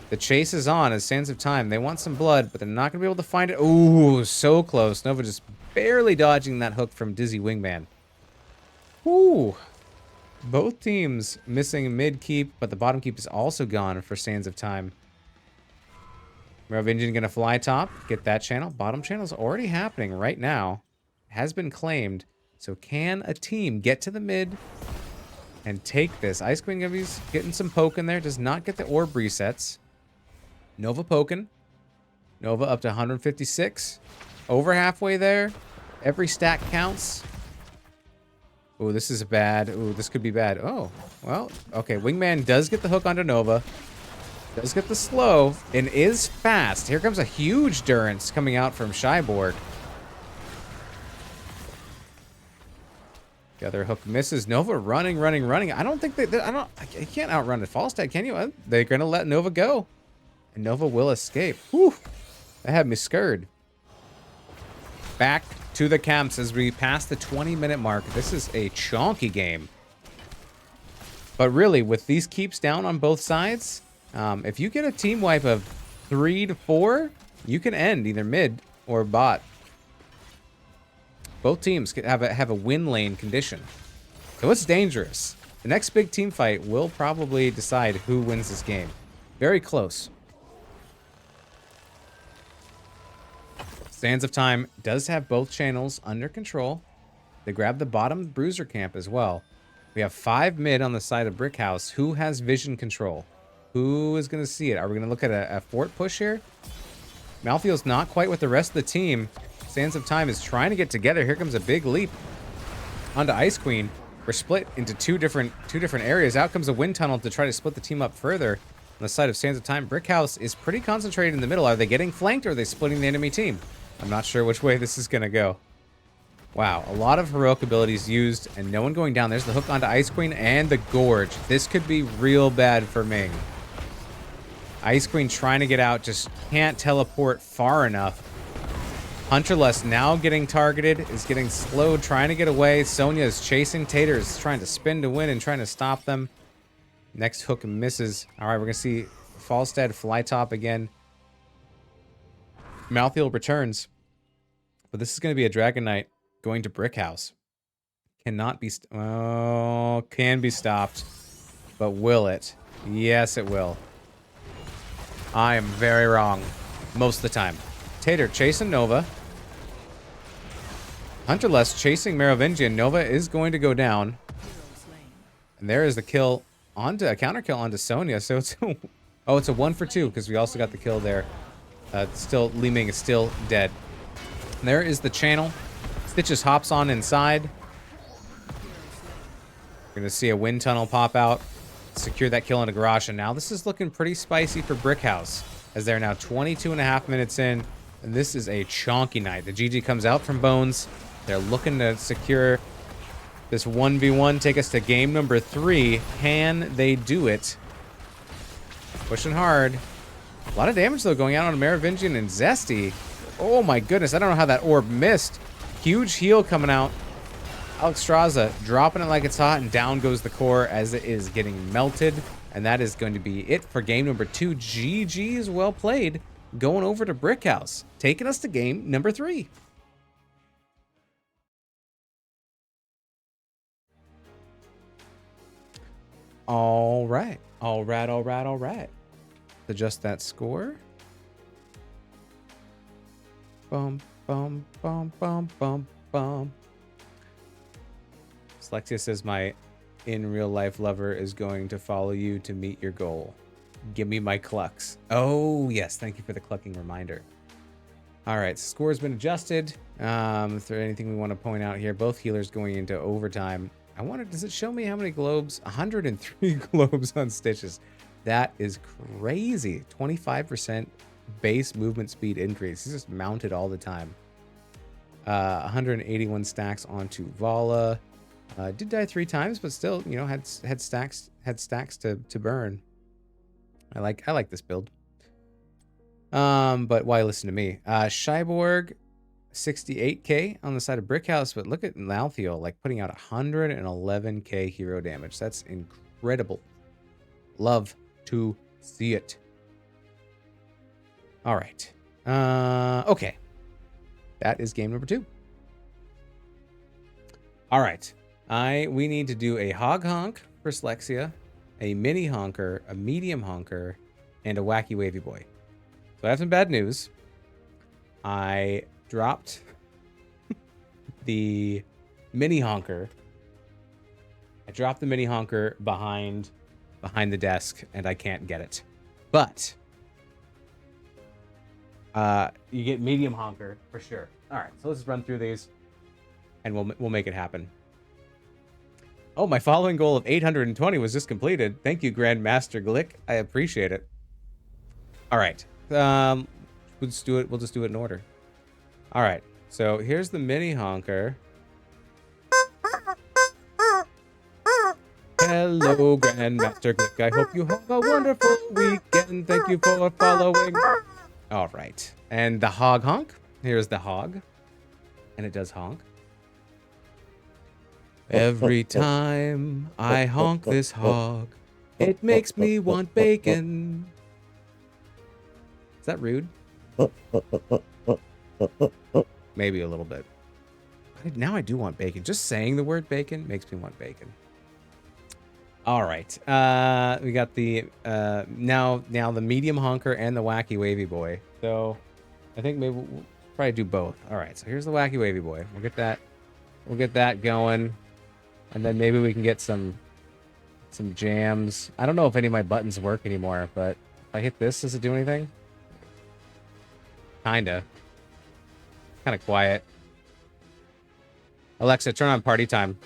The chase is on as Sands of Time. They want some blood, but they're not going to be able to find it. Ooh, so close. Nova just barely dodging that hook from Dizzy Wingman. Ooh. Both teams missing mid keep, but the bottom keep is also gone for Sands of Time. Merovingian going to fly top, get that channel. Bottom channel is already happening right now. Has been claimed. So can a team get to the mid and take this? Ice Queen Gumby's getting some poke in there. Does not get the orb resets. Nova poking. Nova up to 156. Over halfway there. Every stack counts. Oh, this is bad. Oh, this could be bad. Oh, well, okay. Wingman does get the hook onto Nova. Does get the slow and is fast. Here comes a huge Durance coming out from Shyborg. The other hook misses. Nova running. I don't think you can't outrun a Falstad, can you? They're going to let Nova go. And Nova will escape. Whew. That had me scared. Back to the camps as we pass the 20-minute mark. This is a chonky game. But really, with these keeps down on both sides, if you get a team wipe of 3 to 4, you can end either mid or bot. Both teams have a win lane condition. So it's dangerous. The next big team fight will probably decide who wins this game. Very close. Sands of Time does have both channels under control. They grab the bottom bruiser camp as well. We have 5 mid on the side of Brickhouse. Who has vision control? Who is going to see it? Are we going to look at a fort push here? Malthael's not quite with the rest of the team. Sands of Time is trying to get together. Here comes a big leap onto Ice Queen. We're split into two different areas. Out comes a wind tunnel to try to split the team up further. On the side of Sands of Time, Brickhouse is pretty concentrated in the middle. Are they getting flanked or are they splitting the enemy team? I'm not sure which way this is going to go. Wow, a lot of heroic abilities used and no one going down. There's the hook onto Ice Queen and the Gorge. This could be real bad for Ming. Ice Queen trying to get out, just can't teleport far enough. Hunterless now getting targeted, is getting slowed, trying to get away. Sonya is chasing. Tater is trying to spin to win and trying to stop them. Next hook misses. All right, we're going to see Falstad fly top again. Malthael returns. But this is going to be a Dragon Knight going to Brickhouse. Cannot be... Oh, can be stopped. But will it? Yes, it will. I am very wrong. Most of the time. Tater chasing Nova. Hunterless chasing Merovingian. Nova is going to go down. And there is the kill onto a counter kill onto Sonya. So it's it's a 1 for 2 because we also got the kill there. Still Li Ming is still dead. And there is the channel. Stitches hops on inside. We're gonna see a wind tunnel pop out. Secure that kill into Garrosh. And now this is looking pretty spicy for Brickhouse as they're now 22.5 minutes in. And this is a chonky night. The GG comes out from Bones. They're looking to secure this 1v1, take us to game number 3. Can they do it? Pushing hard. A lot of damage, though, going out on Merovingian and Zesty. Oh, my goodness. I don't know how that orb missed. Huge heal coming out. Alexstrasza dropping it like it's hot, and down goes the core as it is getting melted. And that is going to be it for game number 2. GG's well played. going over to Brickhouse, taking us to game number 3. All right. Adjust that score. Bum, bum, bum, bum, bum, bum. Slexia says my in real life lover is going to follow you to meet your goal. Give me my clucks. Oh, yes. Thank you for the clucking reminder. All right. Score's been adjusted. Is there anything we want to point out here? Both healers going into overtime. I wonder, does it show me how many globes? 103 globes on Stitches. That is crazy. 25% base movement speed increase. He's just mounted all the time. 181 stacks onto Vala. Did die 3 times, but still, you know, had stacks to burn. I like this build. But why listen to me? Shyborg, 68k on the side of Brickhouse, but look at Malthiel, like putting out 111k hero damage. That's incredible. Love to see it. All right. Okay. That is game number 2. All right. We need to do a hog honk for Slexia, a mini honker, a medium honker, and a wacky wavy boy. So I have some bad news. I dropped the mini honker. I dropped the mini honker behind the desk, and I can't get it. But you get medium honker for sure. All right, so let's just run through these, and we'll make it happen. Oh, my following goal of 820 was just completed. Thank you, Grandmaster Glick. I appreciate it. All right. We'll just do it in order. All right. So here's the mini honker. Hello, Grandmaster Glick. I hope you have a wonderful weekend. Thank you for following. All right. And the hog honk. Here's the hog. And it does honk. Every time I honk this hog, it makes me want bacon. Is that rude? Maybe a little bit. Now I do want bacon. Just saying the word bacon makes me want bacon. All right. We got the now the medium honker and the wacky wavy boy. So I think maybe we'll probably do both. All right. So here's the wacky wavy boy. We'll get that going. And then maybe we can get some jams. I don't know if any of my buttons work anymore, but if I hit this, does it do anything? Kinda quiet. Alexa, turn on party time.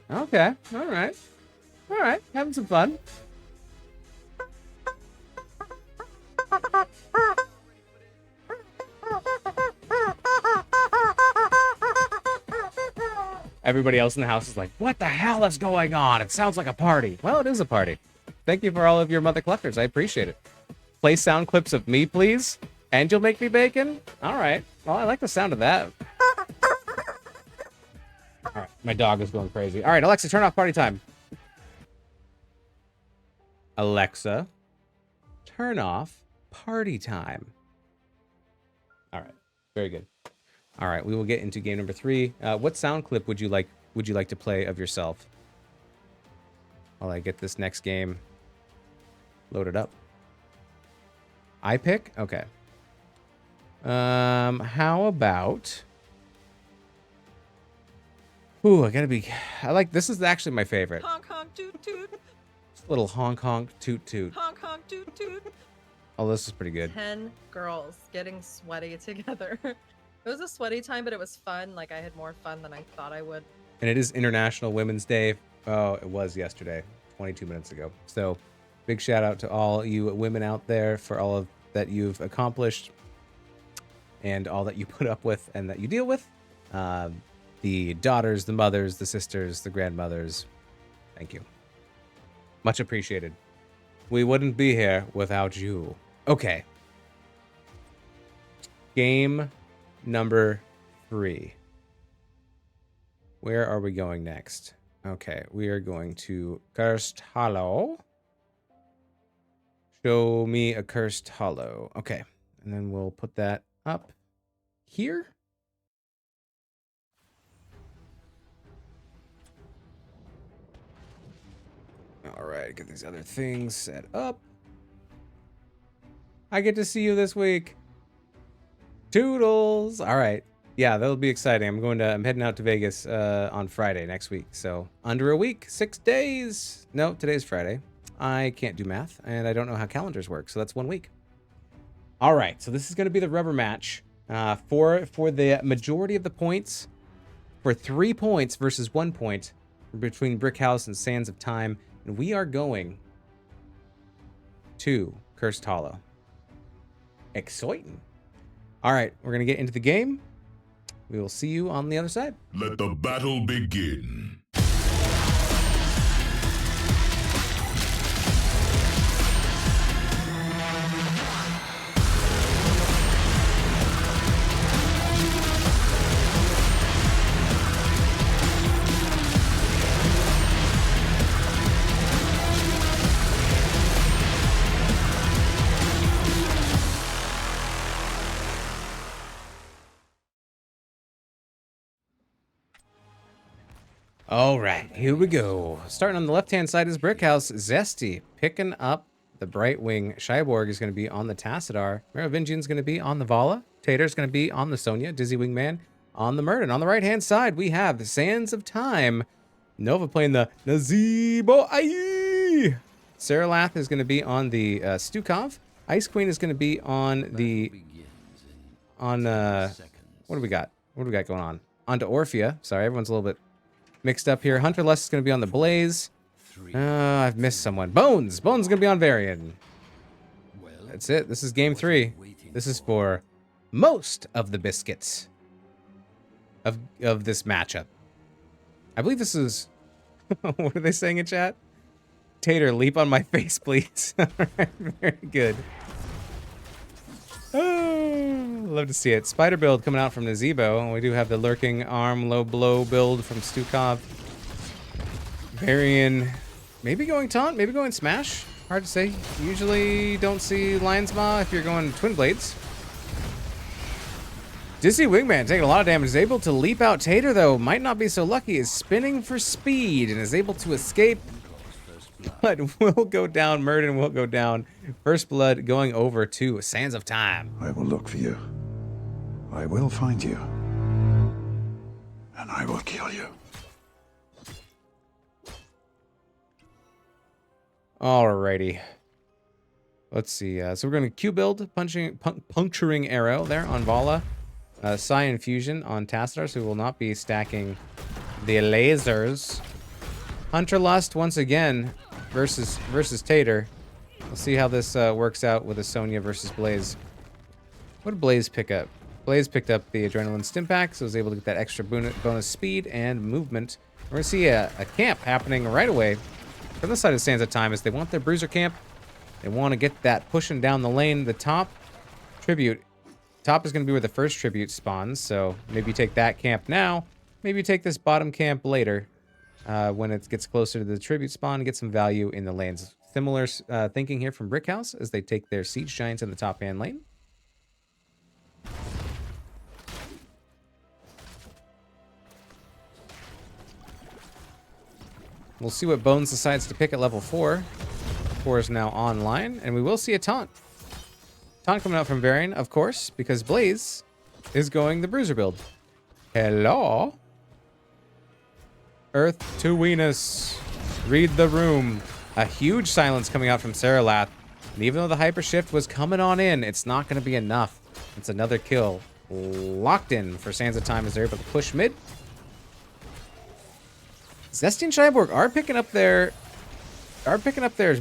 Okay. All right. Having some fun. Everybody else in the house is like, what the hell is going on? It sounds like a party. Well, it is a party. Thank you for all of your mother cluckers. I appreciate it. Play sound clips of me, please. And you'll make me bacon? All right. Well, I like the sound of that. All right. My dog is going crazy. All right, Alexa, turn off party time. Alexa, turn off party time. All right. Very good. All right, we will get into game number 3. What sound clip would you like to play of yourself while I get this next game loaded up? I pick? Okay. How about... Ooh, I like, this is actually my favorite. Honk honk toot toot. This little honk honk toot toot. Honk honk toot toot. Oh, this is pretty good. 10 girls getting sweaty together. It was a sweaty time, but it was fun. Like, I had more fun than I thought I would. And it is International Women's Day. Oh, it was yesterday, 22 minutes ago. So big shout out to all you women out there for all of that you've accomplished and all that you put up with and that you deal with. The daughters, the mothers, the sisters, the grandmothers. Thank you. Much appreciated. We wouldn't be here without you. Okay. Game number 3. Where are we going next? Okay, we are going to Kirsthallo. Show me a cursed hollow. Okay. And then we'll put that up here. All right, get these other things set up. I get to see you this week. Toodles. All right. Yeah, that'll be exciting. I'm heading out to Vegas on Friday next week. So under a week, 6 days. No, today's Friday. I can't do math and I don't know how calendars work. So that's 1 week. All right. So this is going to be the rubber match for the majority of the points, for 3 points versus 1 point between Brickhouse and Sands of Time. And we are going to Cursed Hollow. Exciting. All right, we're going to get into the game. We will see you on the other side. Let the battle begin. All right, here we go. Starting on the left-hand side is Brickhouse. Zesty picking up the Brightwing. Cyborg is going to be on the Tassadar. Merovingian's going to be on the Vala. Tater's going to be on the Sonya. Dizzy Wingman on the Murden. On the right-hand side, we have the Sands of Time. Nova playing the Nazebo. Aye! Saralath is going to be on the Stukov. Ice Queen is going to be on the... what do we got? What do we got going on? Onto Orphea. Sorry, everyone's a little bit mixed up here. Hunter Lust is going to be on the Blaze. I've missed someone. Bones! Bones is going to be on Varian. That's it. This is game 3. This is for most of the biscuits of this matchup. I believe this is... what are they saying in chat? Tater, leap on my face, please. All right, very good. Oh, love to see it. Spider build coming out from Nazebo. We do have the lurking arm low blow build from Stukov. Varian, maybe going taunt, maybe going smash. Hard to say. Usually don't see Lion's Maw if you're going twin blades. Dizzy Wingman taking a lot of damage. Is able to leap out Tater though. Might not be so lucky. Is spinning for speed and is able to escape. But will go down. Murden will go down. First blood going over to Sands of Time. I will look for you. I will find you. And I will kill you. Alrighty. Let's see. So we're going to Q build, puncturing arrow there on Vala. Psi Infusion on Tassadar, so we will not be stacking the lasers. Hunter Lust once again versus Tater. We'll see how this works out with a Sonya versus Blaze. What did Blaze pick up? Blaze picked up the Adrenaline Stimpack, so was able to get that extra bonus speed and movement. We're going to see a camp happening right away from the side of Sands of Time as they want their Bruiser camp. They want to get that pushing down the lane. The top tribute. Top is going to be where the first tribute spawns, so maybe take that camp now. Maybe take this bottom camp later. When it gets closer to the tribute spawn and get some value in the lanes. Similar thinking here from Brickhouse as they take their Siege Giants in the top hand lane. We'll see what Bones decides to pick at level 4. 4 is now online, and we will see a taunt. Taunt coming out from Varian, of course, because Blaze is going the Bruiser build. Hello? Earth to Venus. Read the room. A huge silence coming out from Saralath. And even though the Hyper Shift was coming on in, it's not going to be enough. It's another kill. Locked in for Sands of Time as they're able to push mid. Zesty and Cyborg are picking up their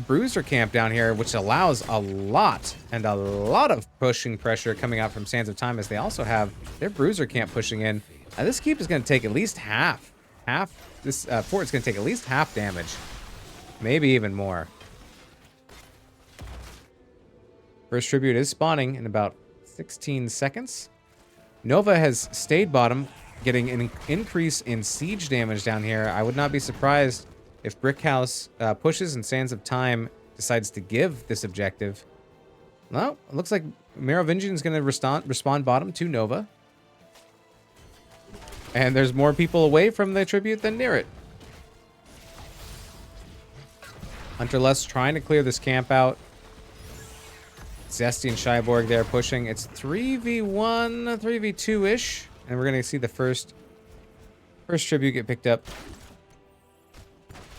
Bruiser camp down here, which allows a lot of pushing pressure coming out from Sands of Time as they also have their Bruiser camp pushing in. Now this keep is going to take at least half. This fort's going to take at least half damage. Maybe even more. First tribute is spawning in about 16 seconds. Nova has stayed bottom, getting an increase in siege damage down here. I would not be surprised if Brickhouse pushes and Sands of Time decides to give this objective. Well, it looks like Merovingian is going to respawn bottom to Nova. And there's more people away from the tribute than near it. Hunter-less trying to clear this camp out. Zesty and Cyborg there pushing. It's 3v1, 3v2-ish. And we're going to see the first tribute get picked up.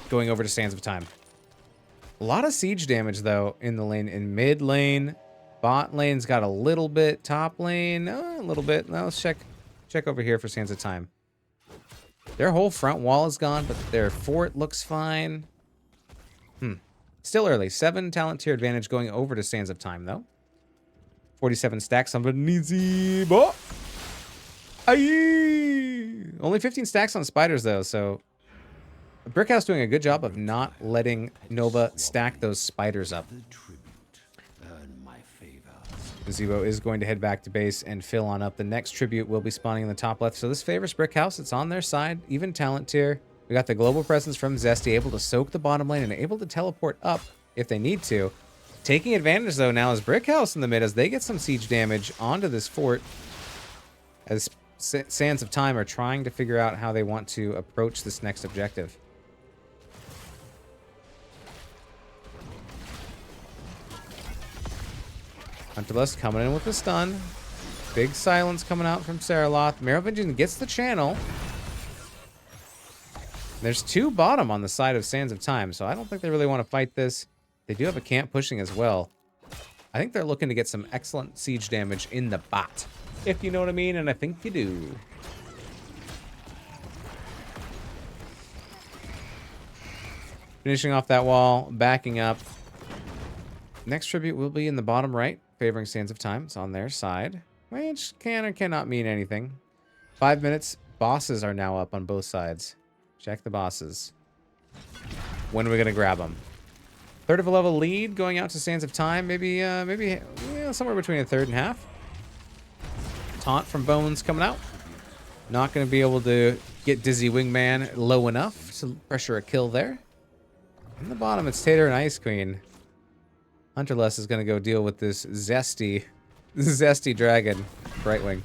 Going over to Sands of Time. A lot of siege damage, though, in the lane. In mid lane. Bot lane's got a little bit. Top lane, a little bit. Now let's check over here for Sands of Time. Their whole front wall is gone, but their fort looks fine. Still early. 7 talent tier advantage going over to Sands of Time, though. 47 stacks on Nizibo. Aye! Only 15 stacks on spiders, though, so Brickhouse doing a good job of not letting Nova stack those spiders up. Nizibo is going to head back to base and fill on up. The next tribute will be spawning in the top left, so this favors Brickhouse. It's on their side, even talent tier. We got the global presence from Zesty, able to soak the bottom lane and able to teleport up if they need to. Taking advantage, though, now is Brickhouse in the mid as they get some siege damage onto this fort. As Sands of Time are trying to figure out how they want to approach this next objective. Hunterlust coming in with the stun. Big silence coming out from Saraloth. Merovingian gets the channel. There's 2 bottom on the side of Sands of Time, so I don't think they really want to fight this. They do have a camp pushing as well. I think they're looking to get some excellent siege damage in the bot, if you know what I mean, and I think you do. Finishing off that wall, backing up. Next tribute will be in the bottom right, favoring Sands of Time. It's on their side, which can or cannot mean anything. 5 minutes. Bosses are now up on both sides. Check the bosses. When are we going to grab them? Third of a level lead going out to Sands of Time. Maybe somewhere between a third and half. Taunt from Bones coming out. Not going to be able to get Dizzy Wingman low enough to pressure a kill there. In the bottom, it's Tater and Ice Queen. Hunterless is going to go deal with this zesty dragon. Brightwing.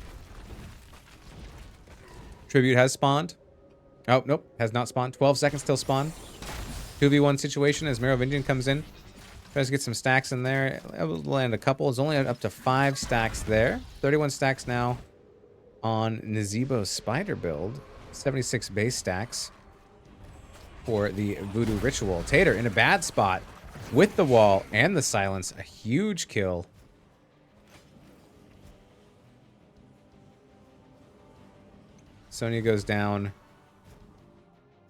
Tribute has spawned. Oh, nope. Has not spawned. 12 seconds till spawn. 2v1 situation as Merovingian comes in. Tries to get some stacks in there. Able to land a couple. It's only up to 5 stacks there. 31 stacks now on Nizibo's spider build. 76 base stacks for the Voodoo Ritual. Tater in a bad spot with the wall and the silence. A huge kill. Sonya goes down.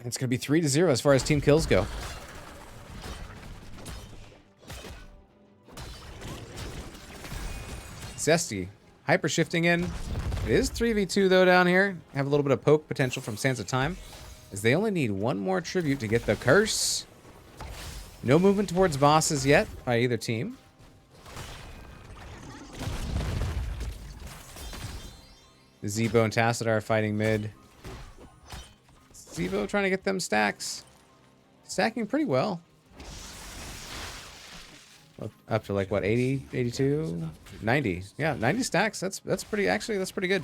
It's going to be 3-0 as far as team kills go. Zesty. Hyper shifting in. It is 3v2 though down here. Have a little bit of poke potential from Sands of Time. As they only need 1 more tribute to get the curse. No movement towards bosses yet by either team. Zebo and Tacit are fighting mid. Zebo trying to get them stacks. Stacking pretty well. Up to like what, 80, 82, 90. Yeah, 90 stacks. That's pretty, actually that's pretty good.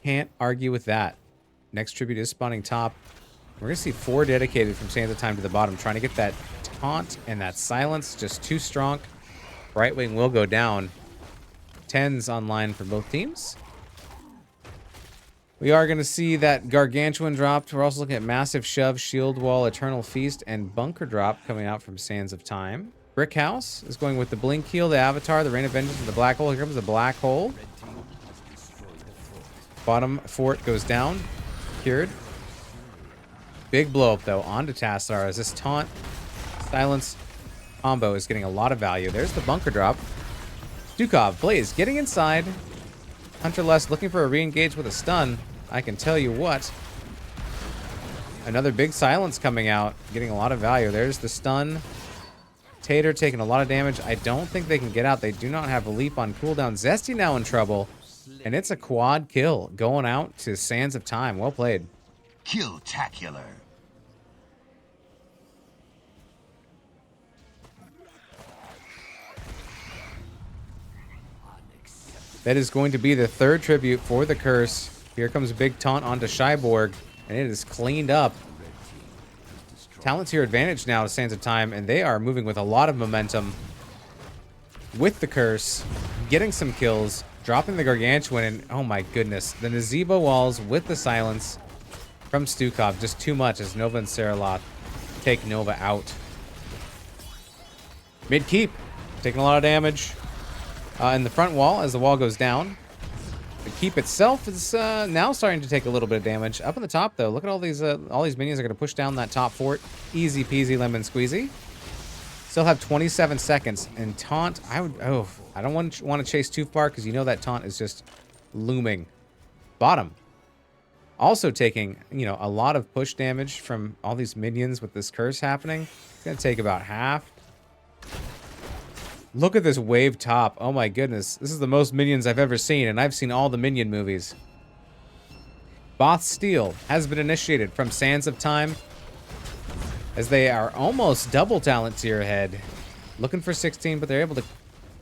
Can't argue with that. Next tribute is spawning top. We're gonna see 4 dedicated from Sands of Time to the bottom, trying to get that taunt and that silence just too strong. Brightwing will go down. 10s online for both teams. We are going to see that Gargantuan dropped. We're also looking at Massive Shove, Shield Wall, Eternal Feast, and Bunker Drop coming out from Sands of Time. Brickhouse is going with the Blink Heal, the Avatar, the Rain of Vengeance, and the Black Hole. Here comes the Black Hole. Bottom fort goes down. Cured. Big blow up, though, onto Tassar as this taunt, silence combo is getting a lot of value. There's the Bunker Drop. Dukov, Blaze, getting inside. Hunterless looking for a re-engage with a stun. I can tell you what. Another big silence coming out, getting a lot of value. There's the stun. Tater taking a lot of damage. I don't think they can get out. They do not have a leap on cooldown. Zesty now in trouble. And it's a quad kill going out to Sands of Time. Well played. Kill-tacular. That is going to be the third tribute for the curse. Here comes a big taunt onto Shyborg, and it is cleaned up. Talent's here advantage now to Sands of Time, and they are moving with a lot of momentum with the curse, getting some kills, dropping the Gargantuan, and oh my goodness, the Nazebo walls with the silence from Stukov, just too much as Nova and Saraloth take Nova out. Mid keep, taking a lot of damage in the front wall as the wall goes down. The keep itself is now starting to take a little bit of damage. Up on the top, though, look at all these minions are going to push down that top fort. Easy peasy lemon squeezy. Still have 27 seconds. And taunt, I don't want to chase too far because you know that taunt is just looming. Bottom. Also taking, you know, a lot of push damage from all these minions with this curse happening. It's going to take about half. Look at this wave top. Oh my goodness. This is the most minions I've ever seen, and I've seen all the minion movies. Both Steel has been initiated from Sands of Time, as they are almost double talent tier ahead. Looking for 16, but they're able to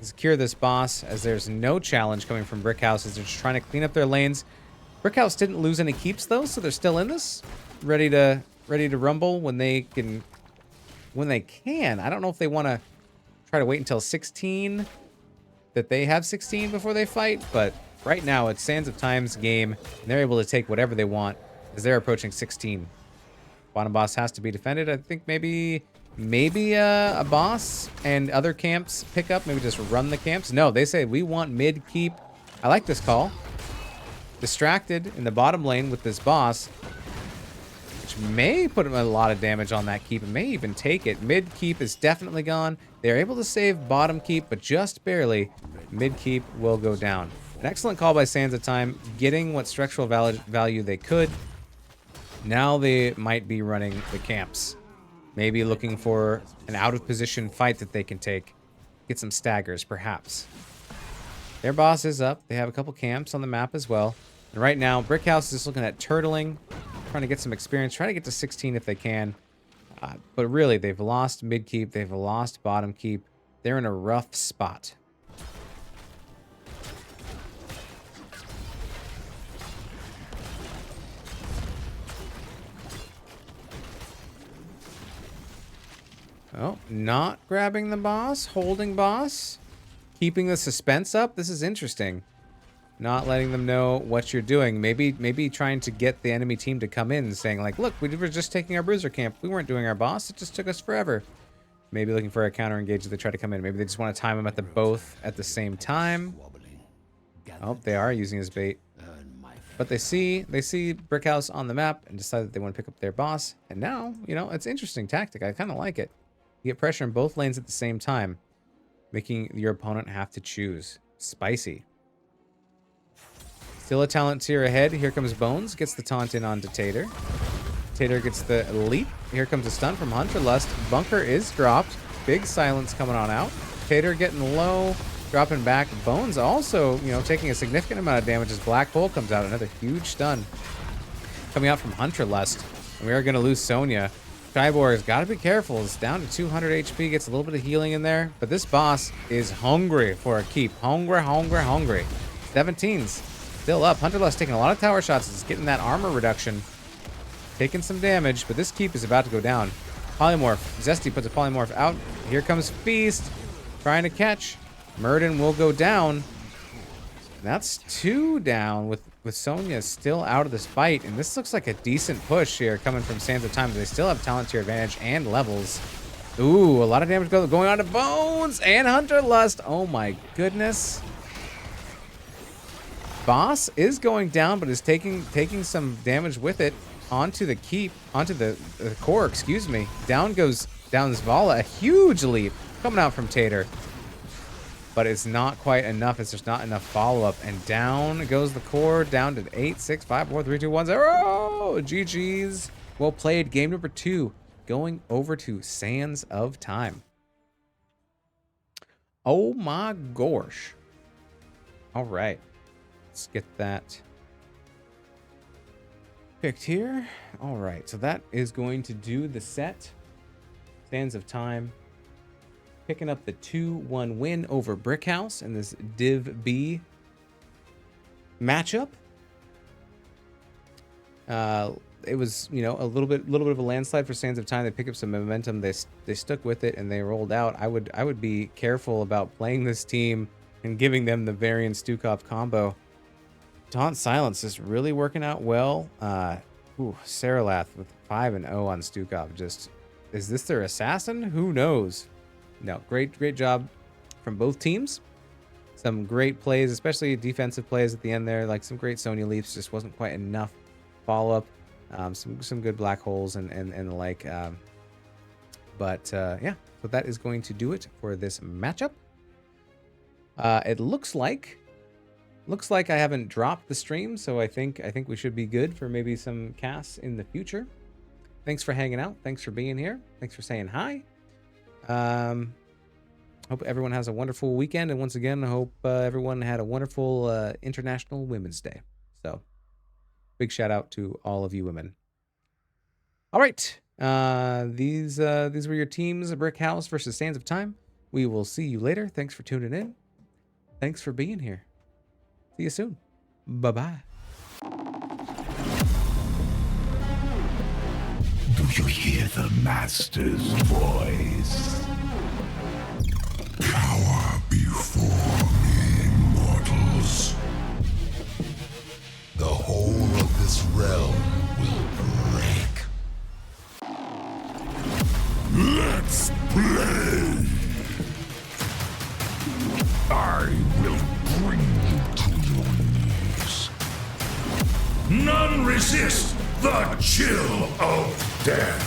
secure this boss as there's no challenge coming from Brickhouse as they're just trying to clean up their lanes. Brickhouse didn't lose any keeps though, so they're still in this. Ready to rumble when they can. I don't know if they want to try to wait until 16, that they have 16 before they fight, but right now it's Sands of Time's game, and they're able to take whatever they want as they're approaching 16. Bottom boss has to be defended. I think maybe a boss and other camps pick up, maybe just run the camps. No, they say we want mid keep. I like this call. Distracted in the bottom lane with this boss, which may put him a lot of damage on that keep and may even take it. Mid keep is definitely gone. They're able to save bottom keep, but just barely. Mid keep will go down. An excellent call by Sands of Time, getting what structural value they could. Now they might be running the camps. Maybe looking for an out of position fight that they can take. Get some staggers, perhaps. Their boss is up. They have a couple camps on the map as well. And right now, Brickhouse is just looking at turtling, trying to get some experience, trying to get to 16 if they can. But really, they've lost mid keep. They've lost bottom keep. They're in a rough spot. Oh, not grabbing the boss, holding boss, keeping the suspense up. This is interesting. Not letting them know what you're doing. Maybe trying to get the enemy team to come in and saying like, look, we were just taking our bruiser camp. We weren't doing our boss. It just took us forever. Maybe looking for a counter engage if they try to come in. Maybe they just want to time them at both at the same time. Oh, they are using his bait. But they see Brickhouse on the map and decide that they want to pick up their boss. And now, you know, it's an interesting tactic. I kind of like it. You get pressure in both lanes at the same time, making your opponent have to choose. Spicy. Still a talent tier ahead. Here comes Bones. Gets the taunt in onto Tater. Tater gets the leap. Here comes a stun from Hunterlust. Bunker is dropped. Big silence coming on out. Tater getting low. Dropping back. Bones also, you know, taking a significant amount of damage as Black Hole comes out. Another huge stun coming out from Hunterlust. And we are going to lose Sonya. Skyborg's got to be careful. It's down to 200 HP. Gets a little bit of healing in there. But this boss is hungry for a keep. Hungry. 17's still up. Hunterlust taking a lot of tower shots. It's getting that armor reduction. Taking some damage. But this keep is about to go down. Polymorph. Zesty puts a polymorph out. Here comes Feast. Trying to catch. Murden will go down. That's 2 down with Sonya still out of this fight. And this looks like a decent push here coming from Sands of Time. They still have talent tier advantage and levels. Ooh, a lot of damage going on to Bones and Hunterlust. Oh my goodness. Boss is going down, but is taking some damage with it onto the keep, onto the core, excuse me. Down goes Zvala. A huge leap coming out from Tater. But it's not quite enough. It's just not enough follow-up. And down goes the core, down to 8, 6, 5, 4, 3, 2, 1, 0. GG's. Well played. Game number 2. Going over to Sands of Time. Oh my gosh. All right. Let's get that picked here. All right. So that is going to do the set. Sands of Time. Picking up the 2-1 win over Brickhouse in this Div B matchup. It was, you know, a little bit of a landslide for Sands of Time. They picked up some momentum. They stuck with it and they rolled out. I would be careful about playing this team and giving them the Varian Stukov combo. Taunt Silence is really working out well. Saralath with 5-0 on Stukov. Just, is this their assassin? Who knows? No, great job from both teams. Some great plays, especially defensive plays at the end there. Like some great Sonya leaps, just wasn't quite enough follow up. Some good black holes and the like. Yeah, so that is going to do it for this matchup. It looks like I haven't dropped the stream, so I think we should be good for maybe some casts in the future. Thanks for hanging out. Thanks for being here. Thanks for saying hi. Hope everyone has a wonderful weekend, and once again, I hope everyone had a wonderful International Women's Day. So, big shout out to all of you women. All right, these were your teams: Brickhouse versus Sands of Time. We will see you later. Thanks for tuning in. Thanks for being here. See you soon. Bye bye. Do you hear the Master's voice? Cower before me, mortals. The whole of this realm will break. Let's play! I will bring you to your knees. None resist the chill of death.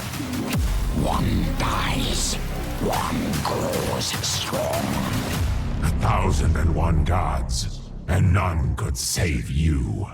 One dies, one grows strong. 1,001 gods, and none could save you.